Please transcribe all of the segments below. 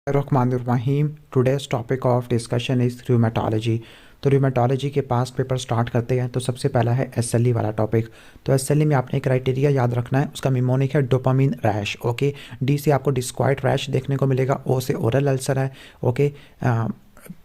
Rahim. Today's topic of discussion is rheumatology. तो rheumatology के पास paper start करते हैं। तो सबसे पहला है एसएलई वाला टॉपिक। तो एसएलई में आपने क्राइटेरिया याद रखना है, उसका निमोनिक है डोपामिन रैश। ओके, डी से आपको डिस्क्वाइट रैश देखने को मिलेगा, ओ से ओरल अल्सर है। ओके,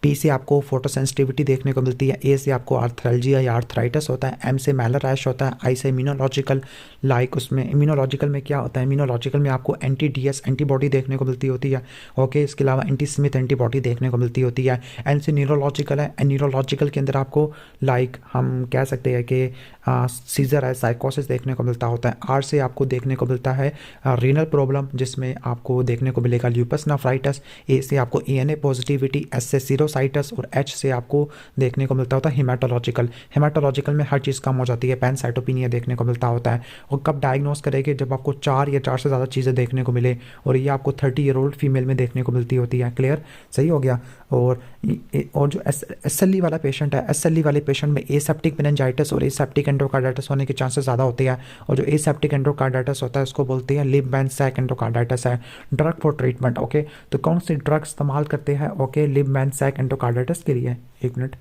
पी से आपको फोटोसेंसिटिविटी देखने को मिलती है, ए से आपको आर्थराल्जिया या आर्थराइटिस होता है, एम से मैलर रैश होता है, आई से इम्यूनोलॉजिकल। लाइक उसमें इम्यूनोलॉजिकल में क्या होता है, इम्यूनोलॉजिकल में आपको एंटी डीएस एंटीबॉडी देखने को मिलती होती है। ओके, इसके अलावा एंटी स्मिथ एंटीबॉडी देखने को मिलती होती है। एन से न्यूरोलॉजिकल है, न्यूरोलॉजिकल के अंदर आपको लाइक हम कह सकते हैं कि सीजर है, साइकोसिस देखने को मिलता होता है। आर से आपको देखने को मिलता है रीनल प्रॉब्लम, जिसमें आपको देखने को मिलेगा ल्यूपस नेफ्राइटिस। ए से आपको ईएनए पॉजिटिविटी, एस से सीरोसाइटिस और एच से आपको देखने को मिलता होता है हेमाटोलॉजिकल। हेमाटोलॉजिकल में हर चीज़ कम हो जाती है, पैनसाइटोपिनिया देखने को मिलता होता है। और कब डायग्नोस करेंगे, जब आपको 4 या 4 से ज़्यादा चीज़ें देखने को मिले, और ये आपको 30 ईयर ओल्ड फीमेल में देखने को मिलती होती है। क्लियर, सही हो गया। और जो एसएलई वाला पेशेंट है, एसएलई वाले पेशेंट में एसेप्टिक मेनिंजाइटिस और एसेप्टिक एंडोकार्डाइटिस होने के चांसेस ज़्यादा होते हैं। और जो एसेप्टिक एंडोकार्डाइटिस होता है उसको बोलते हैं लिब बैंड सैक एंडोकार्डाइटिस है। ड्रग फॉर ट्रीटमेंट, ओके, तो कौन सी ड्रग इस्तेमाल करते हैं ओके लिब बैंड सैक एंडोकार्डाइटिस के लिए? एक minute,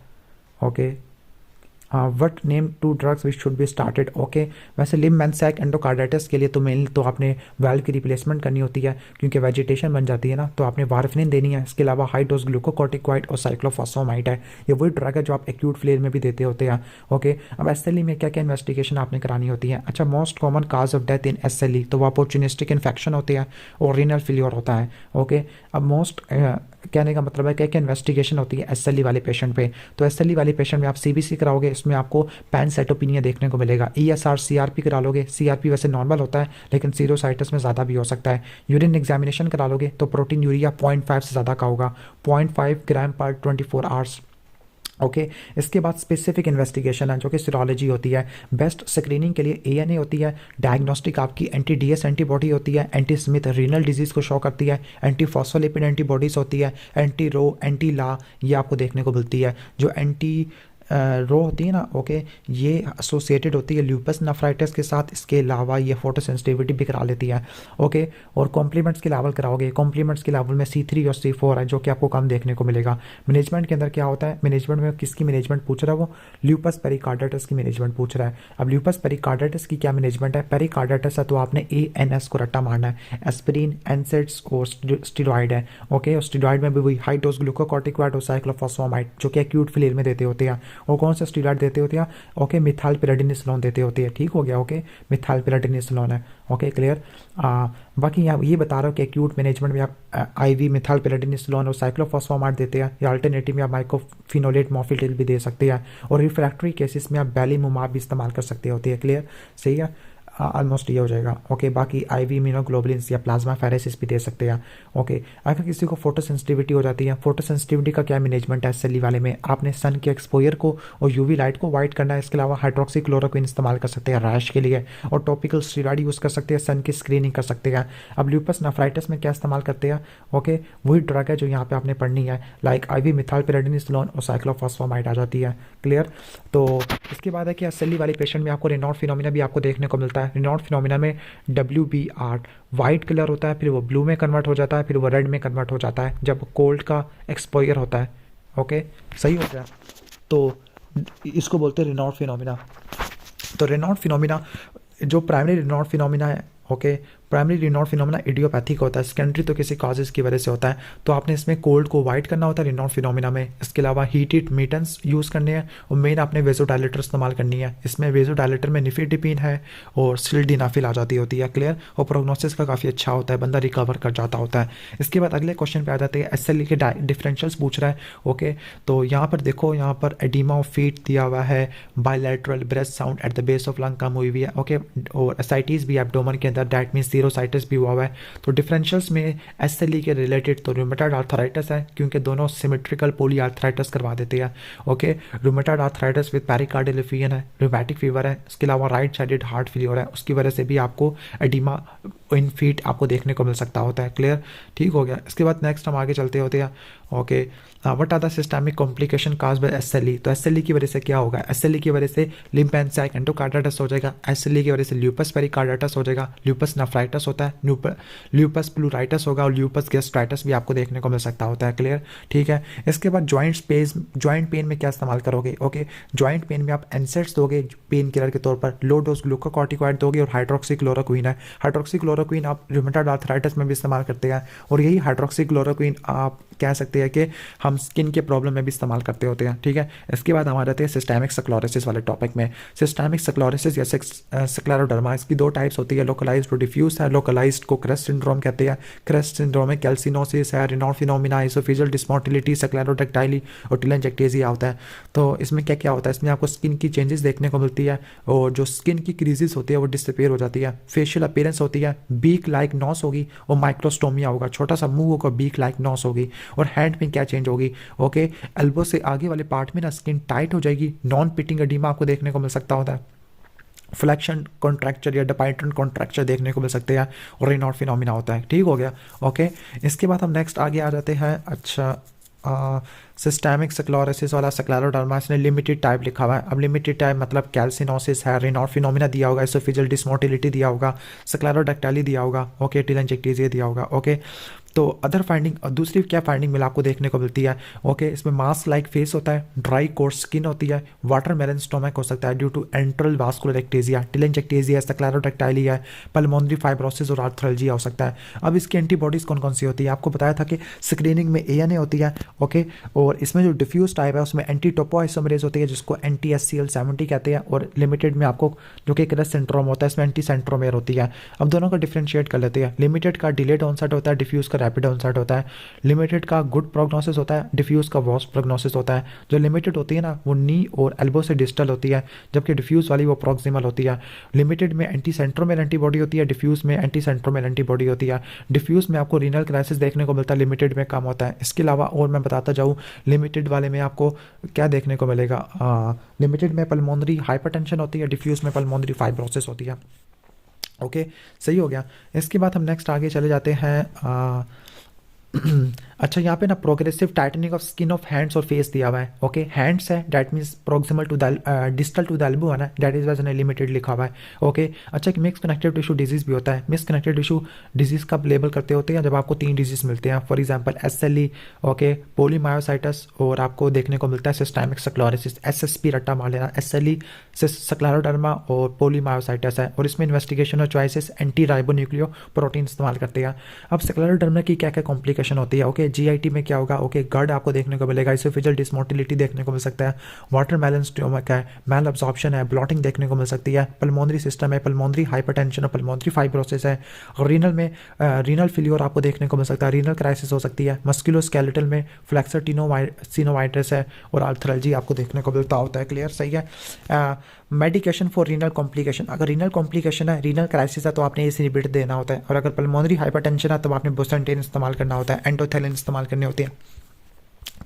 okay, what name 2 drugs which should be started. Okay, वैसे लिब बैंड सैक एंडोकार्डाइटिस के लिए तो मेनली तो आपने वाल्व की रिप्लेसमेंट करनी होती है, क्योंकि वेजिटेशन बन जाती है ना, तो आपने वारफिनिन देनी है। इसके अलावा हाई डोज ग्लूकोकॉर्टिकॉइड और साइक्लोफॉस्फामाइड है, ये वही ड्रग है जो आप एक्यूट फ्लेयर में भी देते होते हैं। ओके, अब एसएलई में क्या क्या इन्वेस्टिगेशन आपने करानी होती है? अच्छा, most common cause of death in SLE तो वो अपॉर्चुनिस्टिक इन्फेक्शन होती है और रीनल फेलियर होता है। ओके, अब मोस्ट कहने का मतलब है क्या क्या इन्वेस्टिगेशन होती है एसएलई वाले पेशेंट पे? तो एसएलई वाले पेशेंट में आप सीबीसी कराओगे, इसमें आपको पैनसाइटोपिनिया देखने को मिलेगा। ईएसआर सीआरपी करा लोगे, सीआरपी वैसे नॉर्मल होता है लेकिन सीरोसाइटिस में ज़्यादा भी हो सकता है। यूरिन एग्जामिनेशन करा लोगे तो प्रोटीन यूरिया 0.5 से ज़्यादा का होगा, 0.5 ग्राम पर 24 आवर्स। ओके, इसके बाद स्पेसिफिक इन्वेस्टिगेशन है जो कि सीरोलॉजी होती है। बेस्ट स्क्रीनिंग के लिए एएनए होती है। डायग्नोस्टिक आपकी एंटी डीएस एंटीबॉडी होती है, एंटी स्मिथ रीनल डिजीज़ को शो करती है, एंटी फॉस्फोलिपिड एंटीबॉडीज़ होती है, एंटी रो एंटी ला ये आपको देखने को मिलती है। जो एंटी रो होती है ना, ओके, ये एसोसिएटेड होती है ल्यूपस नेफ्राइटिस के साथ। इसके अलावा ये फोटोसेंसिटिविटी भी करा लेती है। ओके, और कॉम्प्लीमेंट्स के लेवल कराओगे, कॉम्प्लीमेंट्स के लेवल में C3 और C4 है जो कि आपको कम देखने को मिलेगा। मैनेजमेंट के अंदर क्या होता है, मैनेजमेंट में किसकी मैनेजमेंट पूछ रहा है वो? ल्यूपस पेरिकार्डाइटिस की मैनेजमेंट पूछ रहा है। अब ल्यूपस पेरिकार्डाइटिस की क्या मैनेजमेंट है? पेरिकार्डाइटिस है तो आपने ANS को रट्टा मारना है, एस्पिरिन, एनसेड्स और स्टीरॉइड है। ओके, और स्टीरॉइड में भी वही हाई डोज ग्लूकोकॉर्टिकॉइड और साइक्लोफॉस्फामाइड जो कि एक्यूट फेलियर में देते होते हैं। और कौन सा स्टीरॉइड देते होते हैं? ओके, मिथाइलपिराडिनिसोलोन देते होते हैं। ठीक हो गया, ओके, मिथाइलपिराडिनिसोलोन है। Okay, clear. बाकी यहाँ ये बता रहा हूँ कि एक्यूट मैनेजमेंट में आप आईवी मिथाइलपिराडिनिसोलोन और साइक्लोफॉस्फामाइड देते हैं, या अल्टरनेटिव में आप माइकोफिनोलेट मॉफिटिल भी दे सकते हैं। और रिफ्रैक्टरी केसेस में आप बेलीमुमाब भी इस्तेमाल कर सकते होते हैं। क्लियर, सही है, ऑलमोस्ट ये हो जाएगा। ओके, बाकी आईवी इम्यूनोग्लोबुलिन्स या प्लाज्मा फेरेसिस भी दे सकते हैं। ओके, अगर किसी को फोटो सेंसिटिविटी हो जाती है, फोटो सेंसिटिविटी का क्या मैनेजमेंट है एसएलई वाले में? आपने सन के एक्सपोजर को और यूवी लाइट को अवॉइड करना है। इसके अलावा हाइड्रोक्सीक्लोरोक्विन इस्तेमाल कर सकते हैं रैश के लिए, और टॉपिकल स्टीरॉइड यूज़ कर सकते हैं, सन की स्क्रीनिंग कर सकते हैं। अब ल्यूपस नेफ्राइटिस में क्या इस्तेमाल करते हैं? ओके, वही ड्रग है जो यहाँ पे आपने पढ़नी है, लाइक आईवी मिथाइलपिराडिनिसोलोन और साइक्लोफॉस्फामाइड आ जाती है। क्लियर। तो इसके बाद है कि एसएलई वाले पेशेंट में आपको रेनॉल्ड फिनोमिना भी आपको देखने को मिलता है। रेनॉल्ड फिनोमिना में WBR वाइट कलर होता है, फिर वो ब्लू में कन्वर्ट हो जाता है, फिर वो रेड में कन्वर्ट हो जाता है जब कोल्ड का एक्सपोजर होता है। ओके, सही हो गया। तो इसको बोलते हैं रेनॉल्ड फिनोमिना। तो रेनॉल्ड फिनोमिना जो प्राइमरी रेनॉल्ड फिनोमिना है, okay, primary Raynaud phenomena idiopathic होता है, सेकेंडरी तो किसी कॉजेज की वजह से होता है। तो आपने इसमें कोल्ड को अवॉइड करना होता है रेनॉल्ड फिनोमिना में। इसके अलावा हीटेड मीटेंस यूज़ करने हैं, और मेन आपने वेजोडाइलेटर इस्तेमाल करनी है। इसमें वेजोडाइलेटर में निफेडिपिन है और सिल्डेनाफिल आ जाती होती है। क्लियर, और प्रोग्नोसिस का काफ़ी अच्छा होता है, बंदा रिकवर कर जाता होता है। इसके बाद अगले क्वेश्चन पे आ जाते हैं, एसएलई के डिफरेंशियल्स पूछ रहा है। ओके, तो यहाँ पर देखो, यहाँ पर एडिमा ऑफ फीट दिया हुआ है, bilateral breast sound at the base of lung कम हुई हुई है। ओके, और एसाइटिस भी एब्डोमेन के अंदर, दैट मीन्स सीरोसाइटिस भी हुआ हुआ है। तो डिफरेंशियल्स में एसएलई के रिलेटेड तो रूमेटॉइड आर्थराइटिस है, क्योंकि दोनों सिमेट्रिकल पोली आर्थराइटिस करवा देते हैं। Okay, rheumatoid arthritis with pericardial एफियन है, रूमेटिक फीवर है। इसके अलावा राइट साइडेड हार्ट फेलियर है, उसकी वजह से भी आपको एडिमा इन फीट आपको देखने को मिल सकता होता है। क्लियर, ठीक हो गया। इसके बाद नेक्स्ट हम आगे चलते होते हैं। Okay, what are the systemic complication caused by SLE? तो एसएलई की वजह से क्या होगा? एसएलई की वजह से लिम्फ एंजाइम एंडोकार्डाइटिस हो जाएगा, एसएलई की वजह से ल्यूपस पेरिकार्डाइटिस हो जाएगा, ल्यूपस नेफ्राइटिस आर्थराइटिस होता है, ल्यूपस प्लूराइटिस होगा और ल्यूपस गैस्ट्राइटिस भी आपको देखने को मिल सकता होता है। क्लियर, ठीक है। इसके बाद जॉइंट पेन में क्या इस्तेमाल करोगे? ओके, जॉइंट पेन में आप एनसेट्स दोगे पेन किलर के तौर पर, लो डोज ग्लूकोकॉर्टिकॉइड दोगे और हाइड्रोक्सीक्लोरोक्वीन है। हाइड्रोक्सीक्लोरोक्वीन आप रूमेटॉइड आर्थराइटिस में भी इस्तेमाल करते हैं और यही हाइड्रोक्सीक्लोरोक्वीन आप कह सकते हैं कि हम स्किन के प्रॉब्लम में भी इस्तेमाल करते होते हैं। ठीक है, इसके बाद हम आ जाते हैं सिस्टेमिक स्क्लेरोसिस वाले टॉपिक में। सिस्टेमिक स्क्लेरोसिस या स्क्लेरोडर्मा, इसकी दो टाइप्स होती है, लोकलाइज्ड और डिफ्यूज है। लोकलाइज्ड को क्रेस्ट सिंड्रोम कहते हैं। क्रेस्ट सिंड्रोम में कैल्सिनोसिस है, रेनॉल्ड फिनोमिना, इसोफेजियल डिस्मोटिलिटी, स्क्लेरोडेक्टाइली और टेलेंजेक्टेसिया होता है। तो इसमें क्या क्या होता है? इसमें आपको स्किन की चेंजेस देखने को मिलती है और जो स्किन की क्रीजेस होती है वो डिसअपीयर हो जाती है। फेशियल अपीयरेंस होती है, बीक लाइक नॉस होगी और माइक्रोस्टोमिया होगा, छोटा सा मुंह होगा, बीक लाइक नॉस होगी। और हैंड में क्या चेंज होगी? ओके, एल्बो से आगे वाले पार्ट में ना स्किन टाइट हो जाएगी, नॉन पिटिंग एडिमा आपको देखने को मिल सकता होता है, फ्लैक्शन कॉन्ट्रैक्चर या डिपाइटेंट कॉन्ट्रैक्चर देखने को मिल सकते हैं और रेनॉल्ड फिनोमिना होता है। ठीक हो गया, ओके। इसके बाद हम नेक्स्ट आगे आ जाते हैं। अच्छा, सिस्टेमिक स्क्लेरोसिस वाला स्क्लेरोडर्मा, इसने लिमिटेड टाइप लिखा हुआ है। अब लिमिटेड टाइप मतलब कैल्सिनोसिस है, रेनॉल्ड फिनोमिना दिया होगा, इसोफेजियल डिस्मोटिलिटी दिया होगा, स्क्लेरोडेक्टाइली दिया होगा, ओके, टेलेंजेक्टेसिया दिया होगा, ओके। तो अदर फाइंडिंग, दूसरी क्या फाइंडिंग मिला आपको देखने को मिलती है? ओके, इसमें मास्क लाइक फेस होता है, ड्राई कोर्स स्किन होती है, वाटरमेलन स्टोमक हो सकता है ड्यू टू एंट्रल वास्कुलर एक्टेजिया, टेलेंजेक्टेसिया, स्क्लेरोडेक्टाइली है, पल्मोनरी फाइब्रोसिस और आर्थ्रल्जिया हो सकता है। अब इसकी एंटीबॉडीज कौन कौन सी होती है? आपको बताया था कि स्क्रीनिंग में ANA होती है, ओके। और इसमें जो डिफ्यूज टाइप है उसमें एंटी टोपोआइसोमरेज होती है जिसको एंटी SCL70 कहते हैं, और लिमिटेड में आपको जो कि क्रेस्ट सिंड्रोम होता है इसमें एंटी सेंट्रोमेयर होती है। अब दोनों का डिफ्रेंशिएट कर लेते हैं। लिमिटेड का डिलेड ऑनसेट होता है, डिफ्यूज का रैपिड ऑनसेट होता है। लिमिटेड का गुड प्रोग्नोसिस होता है, डिफ्यूज का वर्स्ट प्रोग्नोसिस होता है। जो लिमिटेड होती है ना वो नी और एल्बो से डिस्टल होती है, जबकि डिफ्यूज वाली वो प्रोक्सिमल होती है। लिमिटेड में एंटी सेंट्रोमेयर एंटीबॉडी होती है, डिफ्यूज में एंटी सेंट्रोमेयर एंटीबॉडी होती है। डिफ्यूज में आपको रीनल क्राइसिस देखने को मिलता है, लिमिटेड में कम होता है। इसके अलावा और मैं बताता जाऊँ, लिमिटेड वाले में आपको क्या देखने को मिलेगा? लिमिटेड में पल्मोनरी हाइपरटेंशन होती है, डिफ्यूज में पल्मोनरी फाइब्रोसिस होती है। ओके, सही हो गया। इसके बाद हम नेक्स्ट आगे चले जाते हैं। अच्छा, यहाँ पे ना progressive tightening of skin of hands और फेस दिया हुआ है। ओके, हैंड्स है that means proximal to distal to the elbow है ना, दैट इज वाज लिमिटेड लिखा हुआ है। ओके, अच्छा, एक मिक्स कनेक्टिव टिश्यू डिजीज भी होता है। मिक्स कनेक्टिव टिश्यू डिजीज का लेबल करते होते हैं जब आपको 3 डिजीज मिलते हैं, फॉर एग्जांपल SLE, ओके, पोलीमायोसाइटिस, और आपको देखने को मिलता है सिस्टेमिक स्क्लेरोसिस, SSP रट्टा मार लेना, SLE, स्क्लेरोडर्मा और पोलीमायोसाइटिस है। और इसमें इन्वेस्टिगेशन और चॉइसेस एंटी राइबोन्यूक्लियो प्रोटीन इस्तेमाल करते हैं। अब स्क्लेरोडर्मा की क्या क्या कॉम्प्लिकेशन होती है? ओके, GIT में क्या होगा? ओके, गर्ड आपको देखने को मिलेगा, इसोफेजियल डिस्मोटिलिटी देखने को मिल सकता है, वाटरमेलन स्टोमक है, मैल अब्जॉर्प्शन है, ब्लॉटिंग देखने को मिल सकती है, पल्मोनरी सिस्टम है, पल्मोनरी हाइपरटेंशन और पल्मोनरी फाइब्रोसिस है। और रीनल में रीनल फेल्योर आपको देखने को मिल सकता है, रीनल क्राइसिस हो सकती है। मस्कुलोस्केलेटल में फ्लेक्सर सिनोवाइटिस है और आर्थ्रल्जी आपको देखने को मिलता होता है। क्लियर, सही है। मेडिकेशन फॉर रीनल कॉम्प्लिकेशन, अगर रीनल कॉम्प्लिकेशन है, रीनल क्राइसिस है तो आपने एस इनहिबिटर देना होता है, और अगर पल्मोनरी हाइपरटेंशन है तो आपने बुस्टेंटेन इस्तेमाल करना होता है, एंडोथेलिन इस्तेमाल करनी होती है।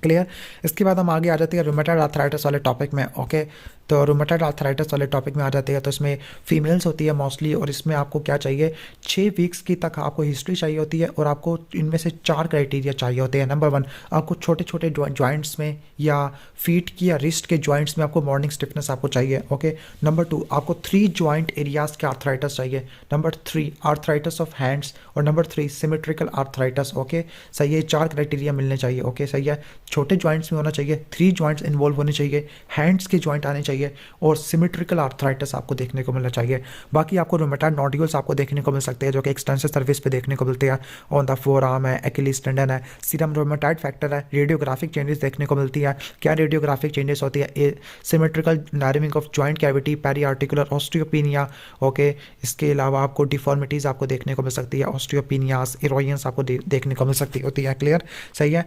क्लियर। इसके बाद हम आगे आ जाते हैं रूमेटॉइड आर्थराइटिस वाले टॉपिक में। ओके, तो रूमेटॉइड आर्थराइटिस वाले टॉपिक में आ जाते हैं तो इसमें फीमेल्स होती है मोस्टली, और इसमें आपको क्या चाहिए? 6 वीक्स की तक आपको हिस्ट्री चाहिए होती है, और आपको इनमें से 4 क्राइटेरिया चाहिए होते हैं। नंबर 1, आपको छोटे छोटे जॉइंट्स में या फीट की या रिस्ट के जॉइंट्स में आपको मॉर्निंग स्टिफनेस आपको चाहिए। ओके, नंबर 2, आपको 3 जॉइंट एरियाज के आर्थराइटिस चाहिए। नंबर 3, आर्थराइटिस ऑफ हैंड्स, और नंबर 3, सिमेट्रिकल आर्थराइटिस। ओके, सही है, 4 क्राइटेरिया मिलने चाहिए। ओके, सही है, छोटे जॉइंट्स में होना चाहिए, 3 जॉइंट्स इन्वॉल्व होने चाहिए, हैंड्स के जॉइंट आने चाहिए, और सिमेट्रिकल आर्थराइटिस आपको देखने को मिलना चाहिए। बाकी आपको रूमेटॉइड नोड्यूल्स आपको देखने को मिल सकते हैं जो कि एक्सटेंसिव सर्विस पे देखने को मिलते हैं, ऑन द फोर आर्म है, एक्यूलिस टेंडन है, सीरम रूमेटॉइड फैक्टर है, रेडियोग्राफिक चेंजेस देखने को मिलती है। क्या रेडियोग्राफिक चेंजेस होती है? Symmetrical narrowing of joint cavity, peri articular ऑस्टियोपिनिया। Okay, इसके अलावा आपको डिफॉर्मिटीज़ आपको देखने को मिल सकती है, ऑस्टियोपिनियास, इरोयंस आपको देखने को मिल सकती होती है। क्लियर, सही है।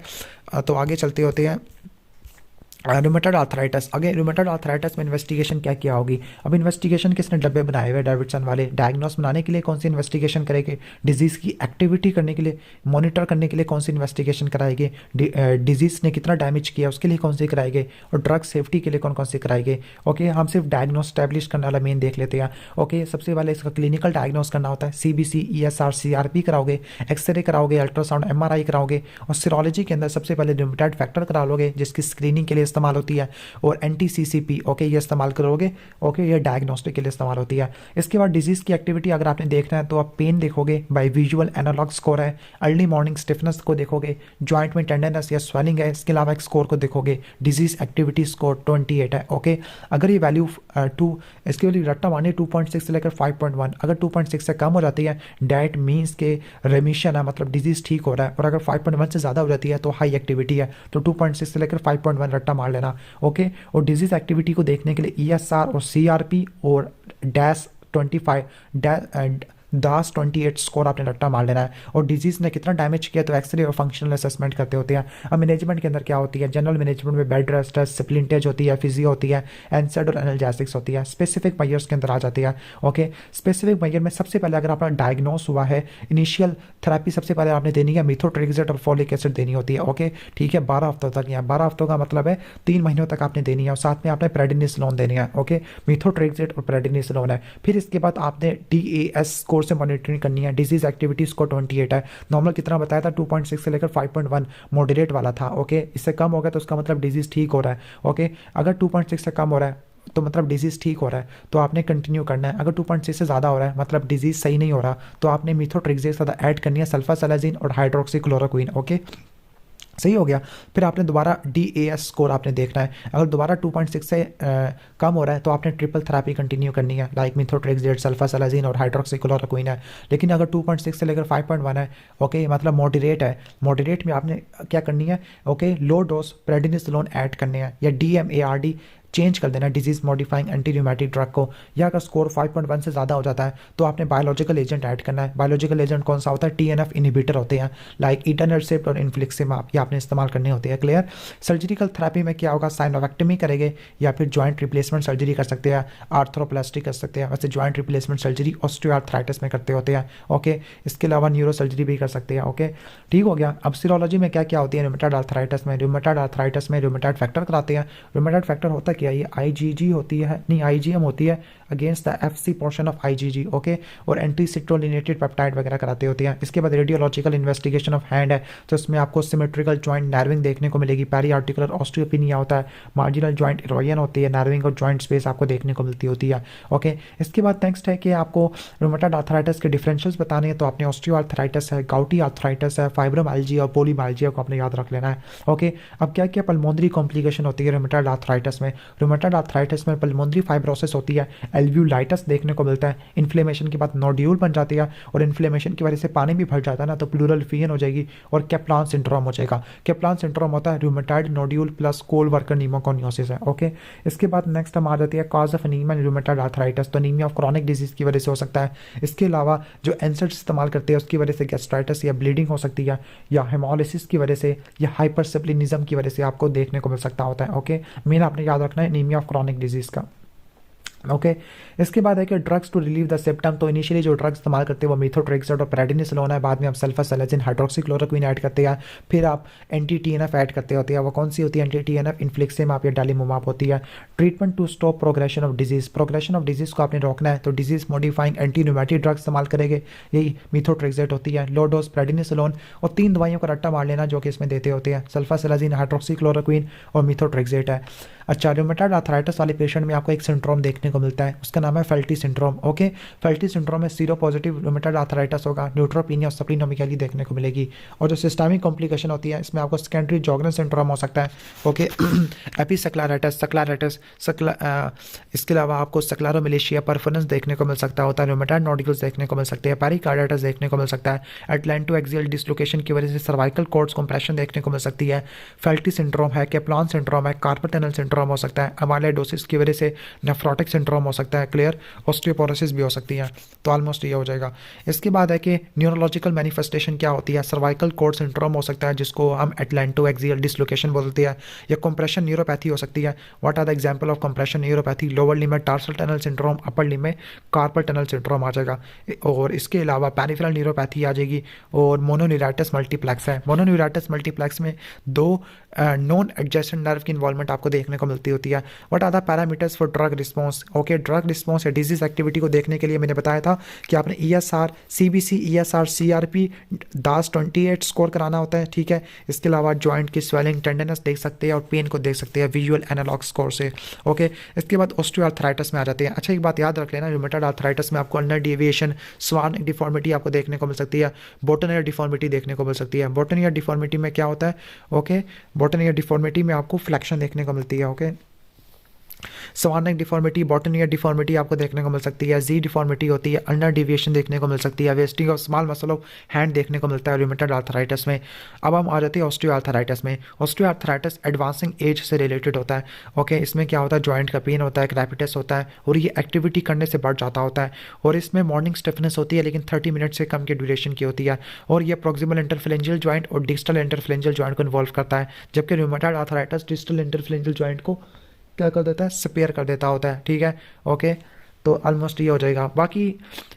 तो आगे चलते होते हैं रूमेटॉइड आर्थराइटिस। आगे रूमेटॉइड आर्थराइटिस में इन्वेस्टिगेशन क्या किया होगी? अब इन्वेस्टिगेशन किसने डब्बे बनाए हुए डेविडसन वाले? डायग्नोस बनाने के लिए कौन सी इन्वेस्टिगेशन करेंगे? डिजीज़ की एक्टिविटी करने के लिए, मॉनिटर करने के लिए कौन सी इन्वेस्टिगेशन कराएंगे? डिजीज़ ने कितना डैमेज किया उसके लिए कौन सी कराएंगे? और ड्रग सेफ्टी के लिए कौन कौन सी कराएंगे? ओके, हम सिर्फ डायग्नोस स्टैब्लिश करने वाला मेन देख लेते हैं। ओके, सबसे पहले इसका क्लिनिकल डायग्नोस करना होता है, CBC, ESR, CRP कराओगे, एक्सरे कराओगे, अल्ट्रासाउंड, MRI कराओगे, और सीरोलॉजी के अंदर सबसे पहले रूमेटॉइड फैक्टर करा लोगे जिसकी स्क्रीनिंग के लिए इस्तेमाल होती है, और NTCCP ओके ये इस्तेमाल करोगे ओके, ये डायग्नोस्टिक के लिए इस्तेमाल होती है। इसके बाद डिजीज़ की एक्टिविटी अगर आपने देखना है तो आप पेन देखोगे, बाय विजुअल एनालॉग स्कोर है, अर्ली मॉर्निंग स्टिफनेस को देखोगे, जॉइंट में टेंडरनेस या स्वेलिंग है, इसके अलावा एक स्कोर को देखोगे, डिजीज एक्टिविटी स्कोर 28 है ओके। अगर ये वैल्यू 2, इसके लिए रट्टा मानिए 2.6 से लेकर 5.1, अगर 2.6 से कम हो जाती है डैट मीन्स के रेमिशन है, मतलब डिजीज ठीक हो रहा है, और अगर 5.1 से ज़्यादा हो जाती है तो हाई एक्टिविटी है, तो 2.6 से लेकर 5.1 रट्टा मार लेना ओके। और डिजीज एक्टिविटी को देखने के लिए ESR और CRP और डैश 25 दास 28 स्कोर आपने रट्टा मार लेना है। और डिजीज़ ने कितना डैमेज किया तो एक्सरे और फंक्शनल असेसमेंट करते होते हैं। अब मैनेजमेंट के अंदर क्या होती है, जनरल मैनेजमेंट में बेड रेस्ट है, स्प्लिंटेज होती है, फिजियो होती है, एनसेड और एनाल्जेसिक्स होती है। स्पेसिफिक मेजर्स के अंदर आ जाती है ओके। स्पेसिफिक मेजर में सबसे पहले अगर आपका डायग्नोस हुआ है, इनिशियल थेरेपी सबसे पहले आपने देनी है मिथोट्रेक्सेट और फॉलिक एसिड देनी होती है ओके, ठीक है। 12 हफ्तों तक, यहाँ 12 हफ्तों का मतलब है 3 महीनों तक आपने देनी है, और साथ में आपने प्रेडिनिसोलोन देनी है ओके। मिथोट्रेक्सेट और प्रेडिनिसोलोन है। फिर इसके बाद आपने DAS स्कोर से मॉनिटरिंग करनी है। डिजीज एक्टिविटी स्कोर 28 है, नॉर्मल कितना बताया था 2.6 से लेकर 5.1 मॉडरेट वाला था ओके। इससे कम हो गया तो उसका मतलब डिजीज ठीक हो रहा है ओके। अगर 2.6 से कम हो रहा है तो मतलब डिजीज़ ठीक हो रहा है, तो आपने कंटिन्यू करना है। अगर 2.6 से ज़्यादा हो रहा है मतलब डिजीज़ सही नहीं हो रहा, तो आपने मिथोट्रेक्सेट के साथ ऐड करनी है सल्फासालाजिन और हाइड्रोक्सीक्लोरोक्विन ओके, सही हो गया। फिर आपने दोबारा DAS स्कोर आपने देखना है। अगर दोबारा 2.6 से कम हो रहा है तो आपने ट्रिपल थेरेपी कंटिन्यू करनी है, लाइक मिथोट्रेक्सेट, सल्फासालाजिन और हाइड्रोक्सीक्लोरोक्विन है। लेकिन अगर 2.6 से लेकर 5.1 है ओके, मतलब मॉडरेट है, मॉडरेट में आपने क्या करनी है ओके, लो डोज प्रेडिनिसोलोन ऐड करने हैं, या DMARD चेंज कर देना disease modifying anti rheumatic drug को। या अगर स्कोर 5.1 से ज़्यादा हो जाता है तो आपने बायोलॉजिकल एजेंट ऐड करना है। बायोलॉजिकल एजेंट कौन सा होता है, TNF इनहिबिटर होते हैं, लाइक इटनरसेप्ट और इन्फ्लिक्सिमाब, ये आपने इस्तेमाल करने होते हैं क्लियर। सर्जिकल थेरेपी में क्या होगा, साइनोवेक्टमी करेंगे या फिर जॉइंट रिप्लेसमेंट सर्जरी कर सकते हैं, आर्थ्रोप्लास्टी कर सकते हैं। वैसे जॉइंट रिप्लेसमेंट सर्जरी ऑस्टियोआर्थराइटिस में करते होते हैं ओके। इसके अलावा न्यूरो सर्जरी भी कर सकते हैं ओके, ठीक हो गया। अब सीरोलॉजी में क्या क्या होती है रूमेटॉइड आर्थराइटिस में, रूमेटॉइड फैक्टर कराते हैं। रूमेटॉइड फैक्टर होता क्या है, ये IgG होती है, नहीं IgM होती है against the FC portion of IgG okay, और एंटी सिट्रोलिनेटेड पेप्टाइड वगैरह कराते होते हैं। इसके बाद रेडियोलॉजिकल इन्वेस्टिगेशन ऑफ हैंड है, तो इसमें आपको सिमेट्रिकल जॉइंट नर्विंग देखने को मिलेगी, पेरी आर्टिकुलर ऑस्टियोपिनिया होता है, मार्जिनल जॉइंट इरोजन होती है, नर्विंग और जॉइंट स्पेस आपको देखने को मिलती होती है ओके। इसके बाद नेक्स्ट है कि आपको रूमेटॉइड आर्थराइटिस के डिफरेंशियल्स बताने हैं, तो आपने ऑस्टियोआर्थराइटिस है, गाउटी आर्थराइटिस है, फाइब्रोमाइल्जिया और पोलीमाइल्जिया को आपने याद रख लेना है ओके। अब क्या क्या पल्मोनरी कॉम्प्लिकेशन होती है रूमेटॉइड आर्थराइटिस में, रूमेटॉइड आर्थराइटिस में पल्मोनरी फाइब्रोसिस होती है, एल्व्यूलाइटिस देखने को मिलता है, इन्फ्लेमेशन के बाद नोड्यूल बन जाती है, और इन्फ्लेमेशन की वजह से पानी भी भर जाता है ना, तो प्लूरल फियन हो जाएगी और कैप्लान सिंड्रोम हो जाएगा। कैप्लान सिंड्रोम होता है रूमेटॉइड नोड्यूल प्लस कोल वर्कर नीमोकोनियोसिस है ओके। इसके बाद नेक्स्ट हम आ जाती है cause of anaemia in rheumatoid arthritis, तो अनीमिया ऑफ क्रॉनिक डिजीज की वजह से हो सकता है। इसके अलावा जो एनसेड्स इस्तेमाल करते हैं उसकी वजह से गैस्ट्राइटिस या ब्लीडिंग हो सकती है, या हेमोलिसिस की वजह से या हाइपरसेप्लिनिज्म की वजह से आपको देखने को मिल सकता होता है ओके। मेन आपने याद रखना है अनीमिया ऑफ क्रॉनिक डिजीज का ओके। इसके बाद है कि drugs to relieve the symptom, तो इनिशियली जो ड्रग्स इस्तेमाल करते हैं वो मिथोट्रेक्सेट और प्रेडिनिसोलोन है, बाद में आप सल्फासालाजिन हाइड्रोक्सीक्लोरोक्विन ऐड करते हैं, फिर आप NT-TNF ऐड करते होते हैं। वो कौन सी होती है NT-TNF, इन्फ्लिक्सिमाब या डालिमुमाब होती है। Treatment to stop progression of disease, progression of disease को आपने रोकना है तो disease modifying anti rheumatic drugs इस्तेमाल करेंगे, यही मिथोट्रेक्सेट होती है, लो डोज प्रेडिनिसोलोन, और 3 दवाइयों का रट्टा मार लेना जो कि इसमें देते होते हैं, सल्फासालाजिन हाइड्रोक्सीक्लोरोक्विन और मिथोट्रेक्सेट है। अच्छा, रूमेटॉइड आर्थराइटिस वाले पेशेंट में आपको एक सिंड्रोम देखने को मिलता है, उसका नाम है फेल्टी सिंड्रोम ओके। फेल्टी सिंड्रोम में सीरो पॉजिटिव रूमेटॉइड आर्थराइटिस होगा, न्यूट्रोपिनिया और स्प्लीनोमेगाली देखने को मिलेगी। और जो सिस्टमिक कॉम्प्लिकेशन होती है इसमें आपको सेकेंडरी जॉर्गन सिंड्रोम हो सकता है ओके। एपिसेक्लाराइटिस, इसके अलावा आपको सेक्लारोमिलेशिया परफॉर्मेंस देखने को मिल सकता होता है, रूमेटॉइड नोडुल्स देखने को मिल सकते हैं, पेरिकार्डाइटिस देखने को मिल सकता है, एटलांटो एक्सियल डिसलोकेशन की वजह से सर्वाइकल कॉर्ड्स कंप्रेशन देखने को मिल सकती है, फेल्टी सिंड्रोम है, कैप्लान सिंड्रोम है, कार्पल टनल सिंड्रोम हो सकता है, अमाइलोइडोसिस की वजह से नेफ्रोटिक सिंड्रोम हो सकता है क्लियर, ऑस्टियोपोरोसिस भी हो सकती है। तो ऑलमोस्ट ये हो जाएगा। इसके बाद है कि न्यूरोलॉजिकल मैनिफेस्टेशन क्या होती है, सर्वाइकल कॉर्ड सिंड्रोम हो सकता है जिसको हम एटलांटो एक्सियल डिसलोकेशन बोलते हैं, या कंप्रेशन न्यूरोपैथी हो सकती है। What are the example of compression neuropathy, lower limb में tarsal tunnel syndrome, upper limb में कार्पल टनल सिंड्रोम आ जाएगा। और इसके अलावा पेरिफेरल न्यूरोपैथी आ जाएगी, और मोनोन्यूराइटिस मल्टीप्लेक्स है। मोनोन्यूराइटिस मल्टीप्लेक्स में 2 नॉन एडजेसेंट नर्व की इन्वॉल्वमेंट आपको देखने को मिलती होती है। What are the parameters for drug response? Okay, drug response या डिजीज एक्टिविटी को देखने के लिए मैंने बताया था कि आपने ESR, CBC, ESR, CRP, दास 28 स्कोर कराना होता है, ठीक है। इसके अलावा जॉइंट की स्वेलिंग, टेंडरनेस देख सकते हैं और पेन को देख सकते हैं विजुअल एनालॉग स्कोर से। ओके, इसके बाद ऑस्टियोआर्थराइटिस में आ जाते हैं। अच्छा, एक बात याद रख लेना, रूमेटॉइड आर्थराइटिस में आपको अल्नर डेविएशन, स्वान डिफॉर्मिटी आपको देखने को मिल सकती है, बोटनियर डिफॉर्मिटी देखने को मिल सकती है। बोटनियर डिफॉर्मिटी में क्या होता है? ओके, बोटनियर डिफॉर्मिटी में आपको फ्लैक्शन देखने को मिलती है। ओके, स्वानिक डिफॉर्मिटी, बॉटनियर डिफॉर्मिटी आपको देखने को मिल सकती है, जी डिफॉर्मिटी होती है, अल्नर डिविएशन देखने को मिल सकती है, wasting of small muscle of hand देखने को मिलता है रूमेटॉइड आर्थराइटिस में। अब हम आ जाते हैं ऑस्टियोआर्थराइटिस में। ऑस्टियोआर्थराइटिस एडवांसिंग एज से रिलेटेड होता है। ओके, इसमें क्या होता है? जॉइंट का पेन होता है, क्रैपिटस होता है और ये एक्टिविटी करने से बढ़ जाता होता है और इसमें मॉर्निंग स्टिफनेस होती है लेकिन 30 मिनट से कम की ड्यूरेशन की होती है और ये प्रोक्सिमल इंटरफ्लेंजियल जॉइंट और डिस्टल इंटरफ्लेंजियल जॉइंट को इन्वॉल्व करता है, जबकि रूमेटॉइड आर्थराइटिस डिस्टल इंटरफ्लेंजियल जॉइंट को क्या कर देता है? स्पेयर कर देता होता है, ठीक है। ओके, तो ऑलमोस्ट ये हो जाएगा। बाकी